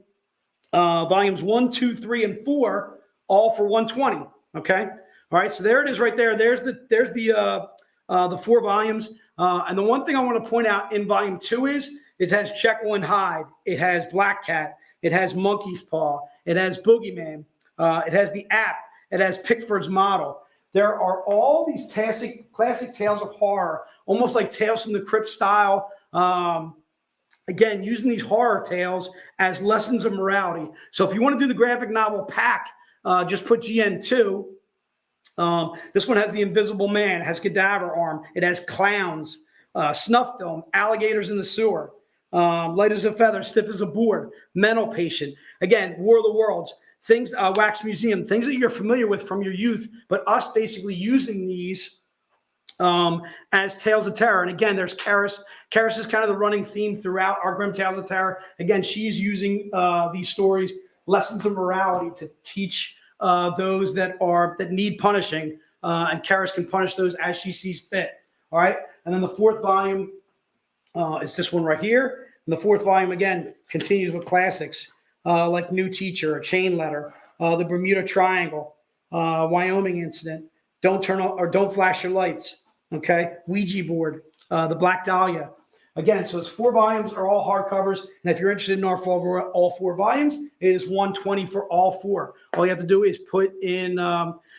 volumes 1, 2, 3, and 4 all for $120. Okay, all right. So there it is, right there. There's the 4 volumes. And the one thing I want to point out in Volume 2 is it has Jekyll and Hyde. It has Black Cat. It has Monkey's Paw. It has Boogeyman. It has the app. It has Pickford's Model. There are all these classic tales of horror, almost like Tales from the Crypt style. Again, using these horror tales as lessons of morality. So if you want to do the graphic novel pack, just put GN2. This one has the Invisible Man, has Cadaver Arm. It has Clowns, Snuff Film, Alligators in the Sewer. Light as a Feather, Stiff as a Board, Mental Patient. Again, War of the Worlds, things, Wax Museum, things that you're familiar with from your youth, but us basically using these as Tales of Terror. And again, there's Karis. Karis is kind of the running theme throughout our Grim Tales of Terror. Again, she's using these stories, lessons of morality, to teach those that need punishing, and Karis can punish those as she sees fit. All right, and then the 4th volume. It's this one right here. And the 4th volume, again, continues with classics like New Teacher, A Chain Letter, The Bermuda Triangle, Wyoming Incident, Don't Flash Your Lights, okay, Ouija Board, The Black Dahlia. Again, so it's 4 volumes, are all hardcovers. And if you're interested in all 4 volumes, it is $120 for all 4. All you have to do is put in.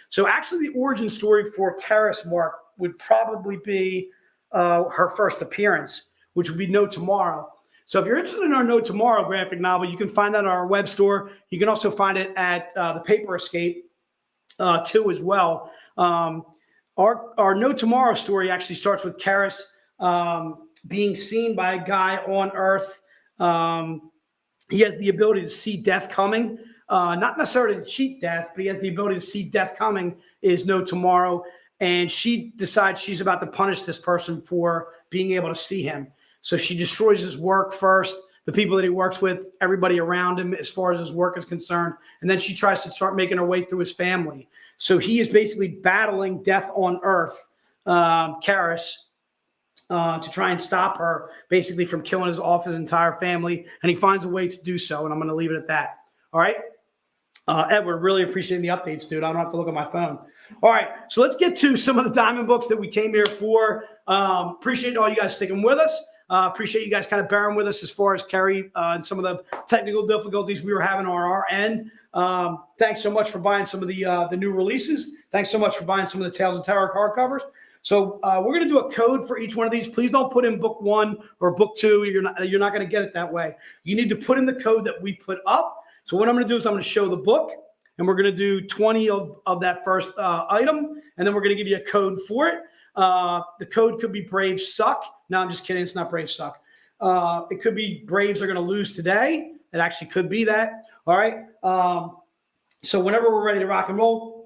So actually, the origin story for Karis, Mark, would probably be her first appearance, which would be No Tomorrow. So if you're interested in our No Tomorrow graphic novel, you can find that on our web store. You can also find it at the Paper Escape too as well. Our No Tomorrow story actually starts with Karis being seen by a guy on Earth. He has the ability to see death coming, not necessarily to cheat death, but he has the ability to see death coming, is No Tomorrow. And she decides she's about to punish this person for being able to see him. So she destroys his work first, the people that he works with, everybody around him as far as his work is concerned. And then she tries to start making her way through his family. So he is basically battling death on Earth, Karis, to try and stop her basically from killing his entire family. And he finds a way to do so. And I'm going to leave it at that. All right. Edward, really appreciating the updates, dude. I don't have to look at my phone. All right. So let's get to some of the Diamond books that we came here for. Appreciate all you guys sticking with us. Appreciate you guys kind of bearing with us as far as Kerry and some of the technical difficulties we were having on our end. Thanks so much for buying some of the new releases. Thanks so much for buying some of the Tales of Terror hardcovers. So we're going to do a code for each one of these. Please don't put in book 1 or book 2. You're not going to get it that way. You need to put in the code that we put up. So what I'm going to do is I'm going to show the book, and we're going to do 20 of that first item, and then we're going to give you a code for it. The code could be Braves suck. No, I'm just kidding. It's not Braves suck. It could be Braves are going to lose today. It actually could be that. All right. So whenever we're ready to rock and roll,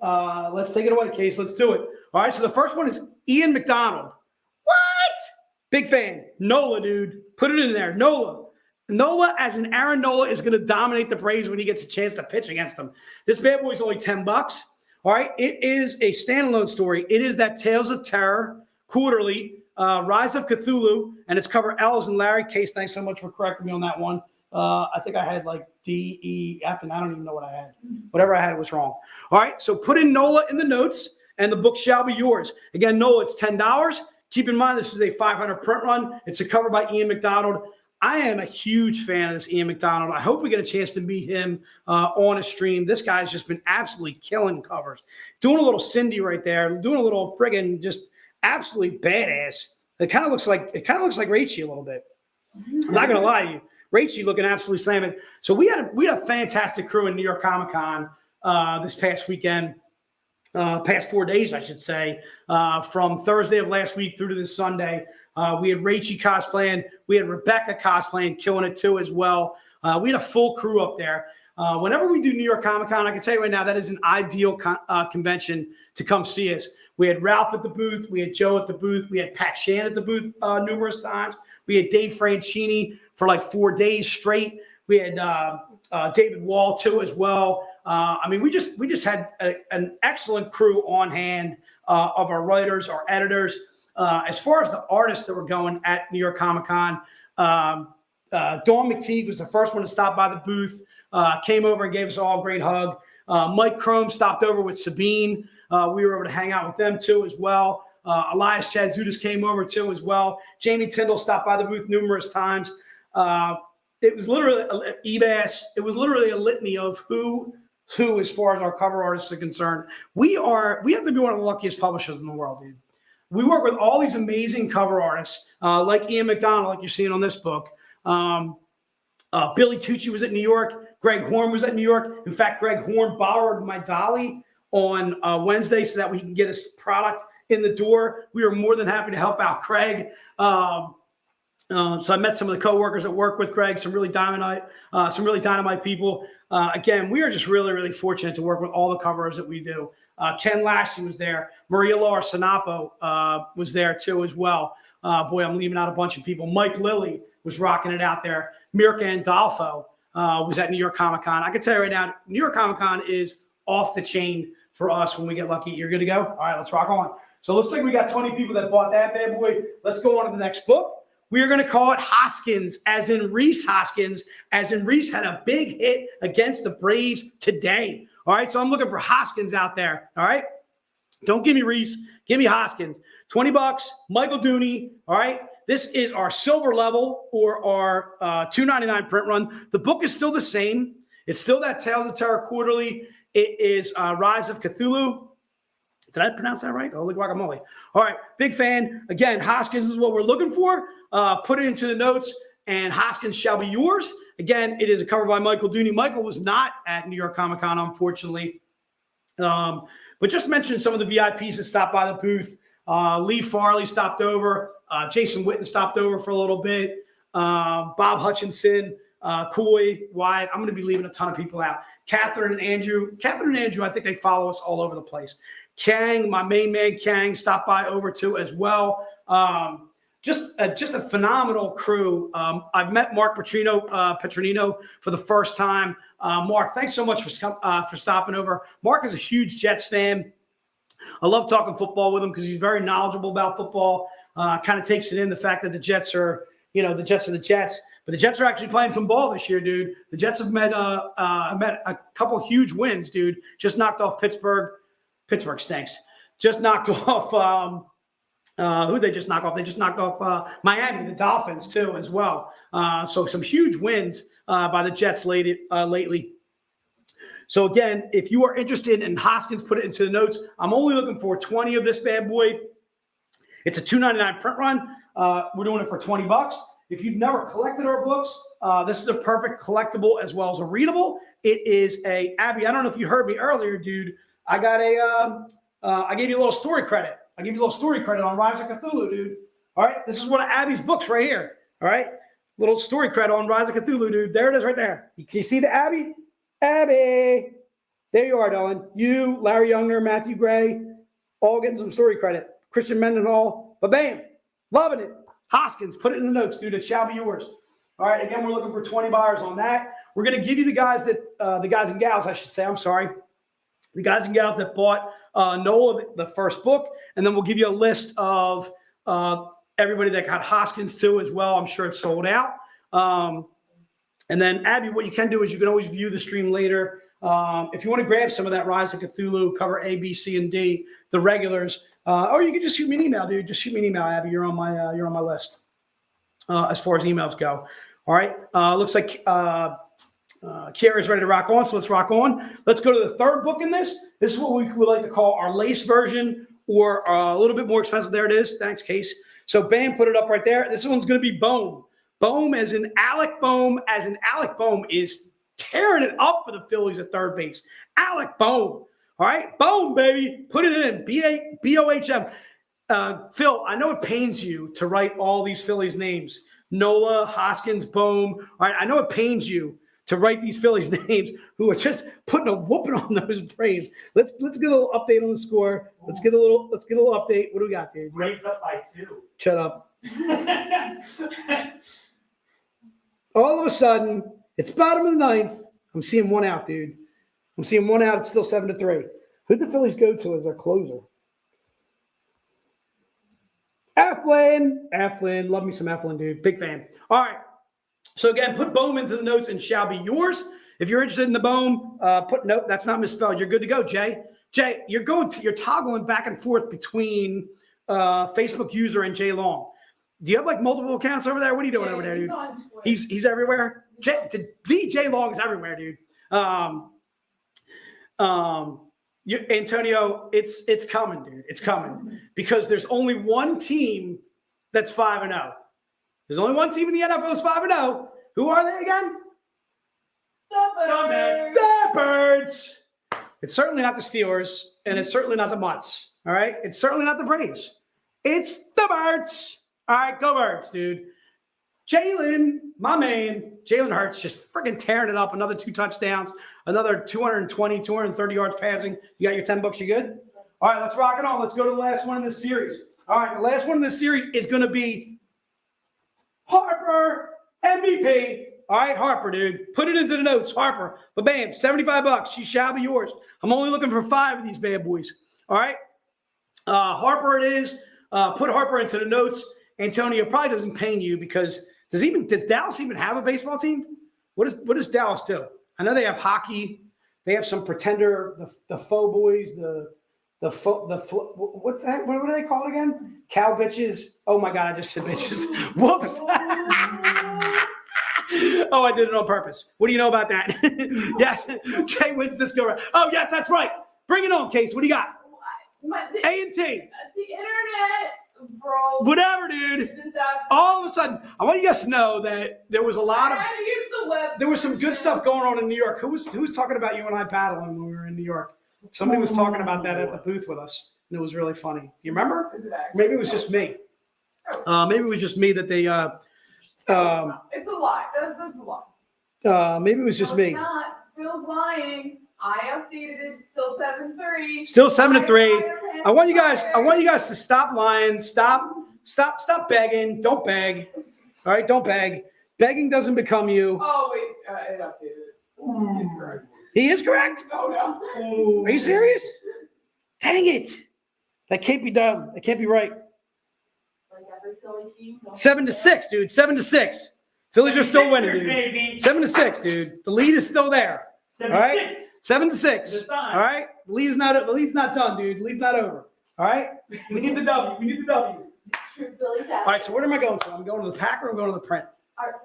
let's take it away, Case. Let's do it. All right. So the first one is Ian McDonald. What? Big fan. Nola, dude. Put it in there. Nola. Nola, as in Aaron Nola, is going to dominate the Braves when he gets a chance to pitch against them. This bad boy is only $10. All right. It is a standalone story. It is that Tales of Terror quarterly, Rise of Cthulhu, and it's cover L's and Larry. Case, thanks so much for correcting me on that one. I think I had like D, E, F, and I don't even know what I had. Whatever I had was wrong. All right. So put in Nola in the notes, and the book shall be yours. Again, Nola, it's $10. Keep in mind, this is a 500 print run. It's a cover by Ian McDonald. I am a huge fan of this Ian McDonald. I hope we get a chance to meet him on a stream. This guy's just been absolutely killing covers. Doing a little Cindy right there. Doing a little friggin' just absolutely badass. It kind of looks like Rachie a little bit. I'm not gonna lie to you. Rachie looking absolutely slamming. So we had a fantastic crew in New York Comic Con this past weekend. Past 4 days, I should say, from Thursday of last week through to this Sunday. We had Rachie cosplaying. We had Rebecca cosplaying, killing it too as well. We had a full crew up there. Whenever we do New York Comic Con, I can tell you right now, that is an ideal convention to come see us. We had Ralph at the booth. We had Joe at the booth. We had Pat Shan at the booth numerous times. We had Dave Franchini for like 4 days straight. We had David Wall too as well. I mean, we just had an excellent crew on hand of our writers, our editors. As far as the artists that were going at New York Comic Con, Dawn McTeague was the first one to stop by the booth, came over and gave us all a great hug. Mike Crome stopped over with Sabine. We were able to hang out with them too as well. Elias Chadzudas came over too as well. Jamie Tyndall stopped by the booth numerous times. It was literally it was literally a litany of who, as far as our cover artists are concerned. We have to be one of the luckiest publishers in the world, dude. We work with all these amazing cover artists, like Ian McDonald, like you're seeing on this book. Billy Tucci was at New York. Greg Horn was at New York. In fact, Greg Horn borrowed my dolly on Wednesday so that we can get his product in the door. We were more than happy to help out Craig. So I met some of the coworkers that work with Craig, some really dynamite people. Again, we are just really, really fortunate to work with all the coverers that we do. Ken Lashley was there. Maria Laura Sanapo was there too as well. Boy, I'm leaving out a bunch of people. Mike Lilly was rocking it out there. Mirka Andolfo was at New York Comic Con. I can tell you right now, New York Comic Con is off the chain for us when we get lucky. You're good to go? All right, let's rock on. So it looks like we got 20 people that bought that bad boy. Let's go on to the next book. We are going to call it Hoskins, as in Reese Hoskins, as in Reese had a big hit against the Braves today. All right, so I'm looking for Hoskins out there. All right, don't give me Reese, give me Hoskins. $20, Michael Dooney. All right, this is our silver level or our $2.99 print run. The book is still the same. It's still that Tales of Terror quarterly. It is Rise of Cthulhu. Did I pronounce that right? Holy guacamole. All right, big fan. Again, Hoskins is what we're looking for. Put it into the notes, and Hoskins shall be yours. Again, it is a cover by Michael Dooney. Michael was not at New York Comic Con, unfortunately. But just mention some of the VIPs that stopped by the booth. Lee Farley stopped over. Jason Witten stopped over for a little bit. Bob Hutchinson, Coy, Wyatt. I'm going to be leaving a ton of people out. Catherine and Andrew, I think they follow us all over the place. Kang, my main man Kang, stopped by over too as well. Just a phenomenal crew. I've met Mark Petronino for the first time. Mark, thanks so much for stopping over. Mark is a huge Jets fan. I love talking football with him because he's very knowledgeable about football. kind of takes it in the fact that the Jets are, the Jets are the Jets. But the Jets are actually playing some ball this year, dude. The Jets have met a couple huge wins, dude. Just knocked off Pittsburgh. Pittsburgh stinks. Just knocked off who they just knocked off? They just knocked off Miami, the Dolphins, too, as well. So some huge wins by the Jets lately. So, again, if you are interested in Hoskins, put it into the notes. I'm only looking for 20 of this bad boy. It's a $2.99 print run. We're doing it for $20. If you've never collected our books, this is a perfect collectible as well as a readable. It is a, Abby, I don't know if you heard me earlier, dude. I got I gave you a little story credit. I gave you a little story credit on Rise of Cthulhu, dude. All right, this is one of Abby's books right here. All right, little story credit on Rise of Cthulhu, dude. There it is right there. Can you see the Abby? Abby. There you are, darling. You, Larry Younger, Matthew Gray, all getting some story credit. Christian Mendenhall, but bam, loving it. Hoskins, put it in the notes, dude. It shall be yours. All right, again, we're looking for 20 buyers on that. We're going to give you the guys and gals, I should say. I'm sorry. The guys and gals that bought NOLA, the first book, and then we'll give you a list of everybody that got Hoskins too as well. I'm sure it's sold out. And then, Abby, what you can do is you can always view the stream later. If you want to grab some of that Rise of Cthulhu, cover A, B, C, and D, the regulars, or you can just shoot me an email, dude. Just shoot me an email, Abby. You're on my list as far as emails go. All right. Looks like Kiara's ready to rock on, so let's rock on. Let's go to the third book in this. This is what we would like to call our lace version, or a little bit more expensive. There it is. Thanks, Case. So, bam, put it up right there. This one's going to be Bohm. Bohm as in Alec Bohm, is tearing it up for the Phillies at third base. Alec Bohm. All right, Bohm, baby. Put it in. B-O-H-M. Phil, I know it pains you to write all these Phillies names. Nola, Hoskins, Bohm. All right, I know it pains you to write these Phillies names who are just putting a whooping on those Braves. Let's get a little update on the score. Let's get a little update. What do we got, dude? Braves up by 2. Shut up. All of a sudden, it's bottom of the ninth. I'm seeing one out, dude. I'm seeing one out. It's still 7-3. Who'd the Phillies go to as their closer? Eflin. Love me some Eflin, dude. Big fan. All right. So, again, put Bohm into the notes and shall be yours. If you're interested in the Bohm, put note. That's not misspelled. You're good to go, Jay. Jay, you're toggling back and forth between Facebook user and Jay Long. Do you have like multiple accounts over there? What are you doing over there, dude? He's everywhere. Jay Long is everywhere, dude. Antonio, it's coming, dude. It's coming because there's only one team that's 5-0. There's only one team in the NFL that's 5-0. Who are they again? The Birds. It's certainly not the Steelers, and it's certainly not the Mutts. All right, it's certainly not the Braves. It's the Birds. All right, go Birds, dude. Jalen, my man, Jalen Hurts just freaking tearing it up. Another 2 touchdowns, another 220, 230 yards passing. You got your $10. You good? All right, let's rock it on. Let's go to the last one in this series. All right, the last one in this series is going to be Harper MVP. All right, Harper, dude. Put it into the notes, Harper. But bam, $75. She shall be yours. I'm only looking for 5 of these bad boys. All right. Harper it is. Put Harper into the notes. Antonio probably doesn't pain you because does Dallas even have a baseball team? What does Dallas do? I know they have hockey. They have some pretender, the faux boys, what's that? What are they called again? Cow bitches. Oh my God, I just said bitches. Whoops. Oh, I did it on purpose. What do you know about that? Yes, Jay wins this go round. Oh, yes, that's right. Bring it on, Case. What do you got? A&T. The internet, bro. Whatever, dude. All of a sudden, I want you guys to know that there was a lot of. I had to use the web. There was some good stuff going on in New York. Who was talking about you and I paddling when we were in New York? Somebody was talking about that at the booth with us, and it was really funny. Do you remember? Maybe it was just me. Maybe it was just me that they. It's a lie. That's a lie. Maybe it was just me. It's not. Phil's lying. I updated it. It's still 7-3. Still 7-3. I want you guys to stop lying. Stop begging. Don't beg. All right, don't beg. Begging doesn't become you. Oh wait, it updated. He's correct. He is correct? Oh no. Are you serious? Dang it. That can't be done. That can't be right. like every Philly team. 7-6, dude. 7-6. Phillies are still winning, dude. Baby. 7-6, dude. The lead is still there. 7-6. All right? 7-6. Good sign. All right? The lead's not done, dude. The lead's not over. All right? We need the W. We need the W. True Philly All right, so where am I going to? I'm going to the pack or I'm going to the print? Art.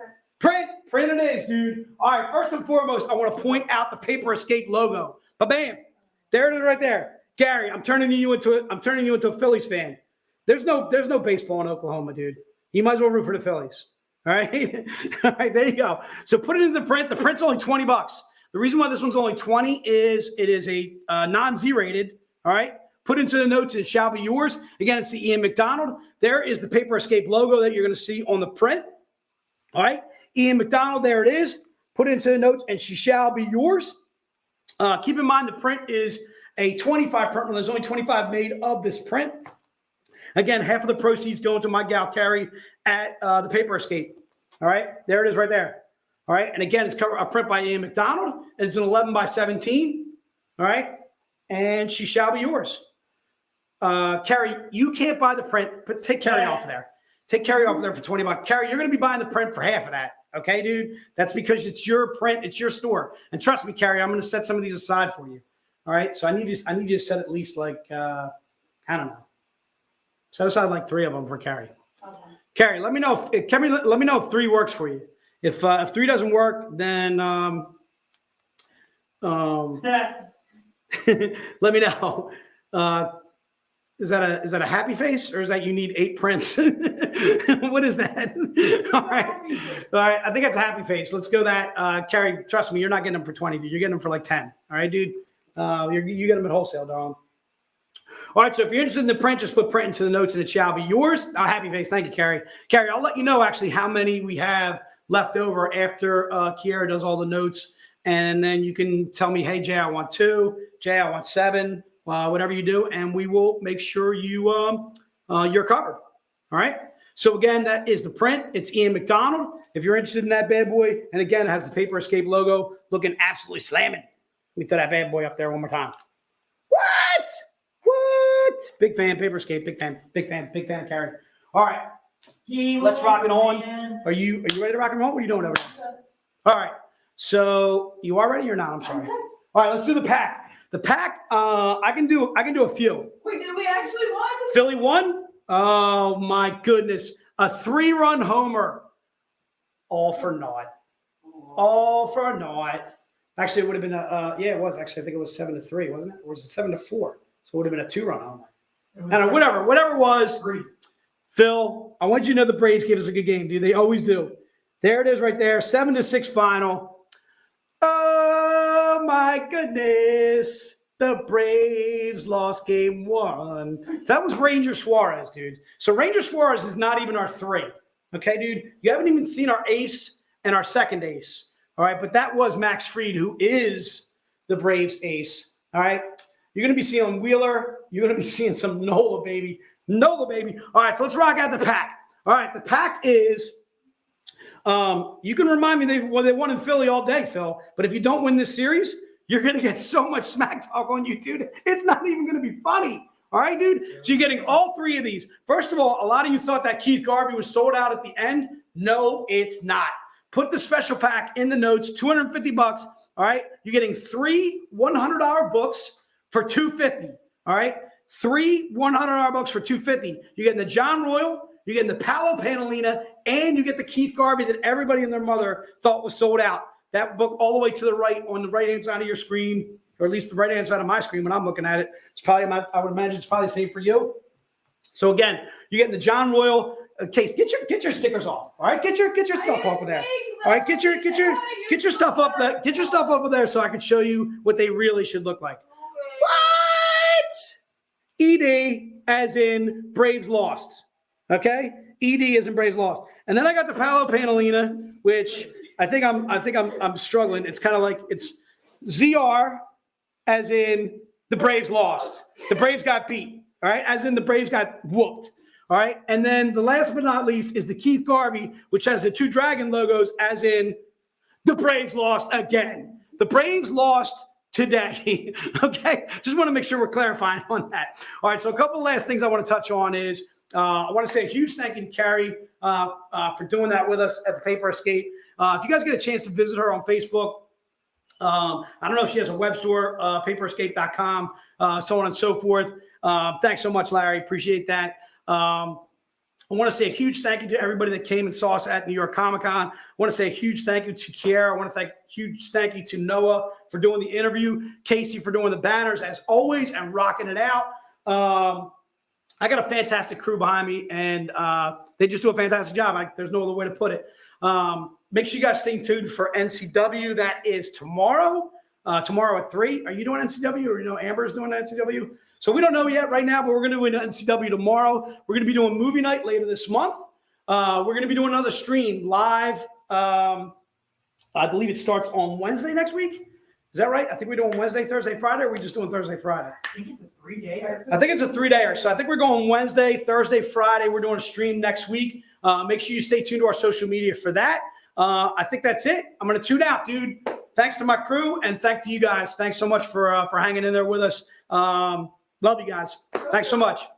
Print it is, dude. All right, first and foremost, I want to point out the Paper Escape logo. Bam. There it is right there. Gary, I'm turning you into a Phillies fan. There's no baseball in Oklahoma, dude. You might as well root for the Phillies. All right? All right, there you go. So put it in the print. The print's only $20. The reason why this one's only 20 is it is a non-Z rated. All right? Put into the notes, it shall be yours. Again, it's the Ian McDonald. There is the Paper Escape logo that you're going to see on the print. All right? Ian McDonald, there it is. Put it into the notes, and she shall be yours. Keep in mind, the print is a 25 print. There's only 25 made of this print. Again, half of the proceeds going to my gal Carrie at the Paper Escape. All right? There it is right there. All right? And again, it's a print by Ian McDonald. And it's an 11x17. All right? And she shall be yours. Carrie, you can't buy the print, but take Carrie off of there. Take Carrie off of there for $20. Carrie, you're going to be buying the print for half of that. Okay, dude? That's because it's your print. It's your store. And trust me, Carrie, I'm going to set some of these aside for you. All right? So I need you to set at least like, I don't know. Set aside like 3 of them for Carrie. Okay. Carrie, let me know if 3 works for you. If 3 doesn't work, then let me know. Is that a happy face, or is that you need 8 prints? What is that? All right. I think it's a happy face. Let's go that. Carrie, trust me, you're not getting them for 20, dude. You're getting them for like 10. All right, dude. You get them at wholesale, darling. All right. So if you're interested in the print, just put print into the notes, and it shall be yours. Happy face. Thank you, Carrie. Carrie, I'll let you know actually how many we have left over after Kiara does all the notes, and then you can tell me, hey, Jay, I want 2. Jay, I want 7. Whatever you do, and we will make sure you're covered. All right. So again, that is the print. It's Ian McDonald. If you're interested in that bad boy, and again, it has the Paper Escape logo, looking absolutely slamming. Let me throw that bad boy up there one more time. What? Big fan, Paper Escape. Big fan of Carrie. All right. Let's rock it on. Are you ready to rock and roll? What are you doing over there? All right. So you are ready or not? I'm sorry. All right. Let's do the pack. The pack, I can do a few. Wait, did we actually won? Philly won? Oh my goodness. A 3-run homer. All for naught. Actually, it would have been it was actually, I think it was 7-3, wasn't it? Or was it 7-4? So it would have been a 2-run homer. And whatever it was. Phil, I want you to know the Braves gave us a good game, dude. They always do. There it is right there. 7-6 final. Oh my goodness. The Braves lost game 1. That was Ranger Suarez, dude. So Ranger Suarez is not even our 3. Okay, dude? You haven't even seen our ace and our second ace. All right, but that was Max Fried, who is the Braves ace. All right. You're going to be seeing Wheeler. You're going to be seeing some Nola, baby. All right, so let's rock out the pack. All right, the pack is you can remind me they won in Philly all day, Phil. But if you don't win this series, you're going to get so much smack talk on you, dude. It's not even going to be funny. All right, dude? So you're getting all 3 of these. First of all, a lot of you thought that Keith Garvey was sold out at the end. No, it's not. Put the special pack in the notes, $250. All right? You're getting 3 $100 books for $250. All right? 3 $100 books for $250. You're getting the John Royal, you're getting the Paolo Panalina, and you get the Keith Garvey that everybody and their mother thought was sold out. That book all the way to the right on the right-hand side of your screen, or at least the right-hand side of my screen when I'm looking at it. It's probably, I would imagine it's probably the same for you. So again, you're getting the John Royal case. Get your stickers off. All right, get your stuff off of there. All right, get your stuff up there. Get your stuff up there so I can show you what they really should look like. What? ED as in Braves lost. Okay, ED as in Braves lost. And then I got the Paolo Panalina, which I think I'm struggling. It's kind of like it's ZR as in the Braves lost. The Braves got beat. All right, as in the Braves got whooped. All right, and then the last but not least is the Keith Garvey, which has the 2 dragon logos, as in the Braves lost again. The Braves lost today. Okay, just want to make sure we're clarifying on that. All right, so a couple last things I want to touch on is I want to say a huge thank you to Carrie for doing that with us at the Paper Escape. If you guys get a chance to visit her on Facebook, I don't know if she has a web store, paperescape.com, so on and so forth. Thanks so much, Larry. Appreciate that. I want to say a huge thank you to everybody that came and saw us at New York Comic Con. I want to say a huge thank you to Kiara. I want to huge thank you to Noah for doing the interview, Casey for doing the banners as always and rocking it out. I got a fantastic crew behind me, and they just do a fantastic job. There's no other way to put it. Make sure you guys stay tuned for NCW. That is tomorrow. Tomorrow at 3. Are you doing NCW, or Amber's doing NCW? So we don't know yet right now, but we're going to do an NCW tomorrow. We're going to be doing movie night later this month. We're going to be doing another stream live. I believe it starts on Wednesday next week. Is that right? I think we're doing Wednesday, Thursday, Friday, or are we just doing Thursday, Friday? I think it's a 3-day. I think it's a 3-dayer. So I think we're going Wednesday, Thursday, Friday. We're doing a stream next week. Make sure you stay tuned to our social media for that. I think that's it. I'm going to tune out, dude. Thanks to my crew, and thanks to you guys. Thanks so much for hanging in there with us. Love you guys. Thanks so much.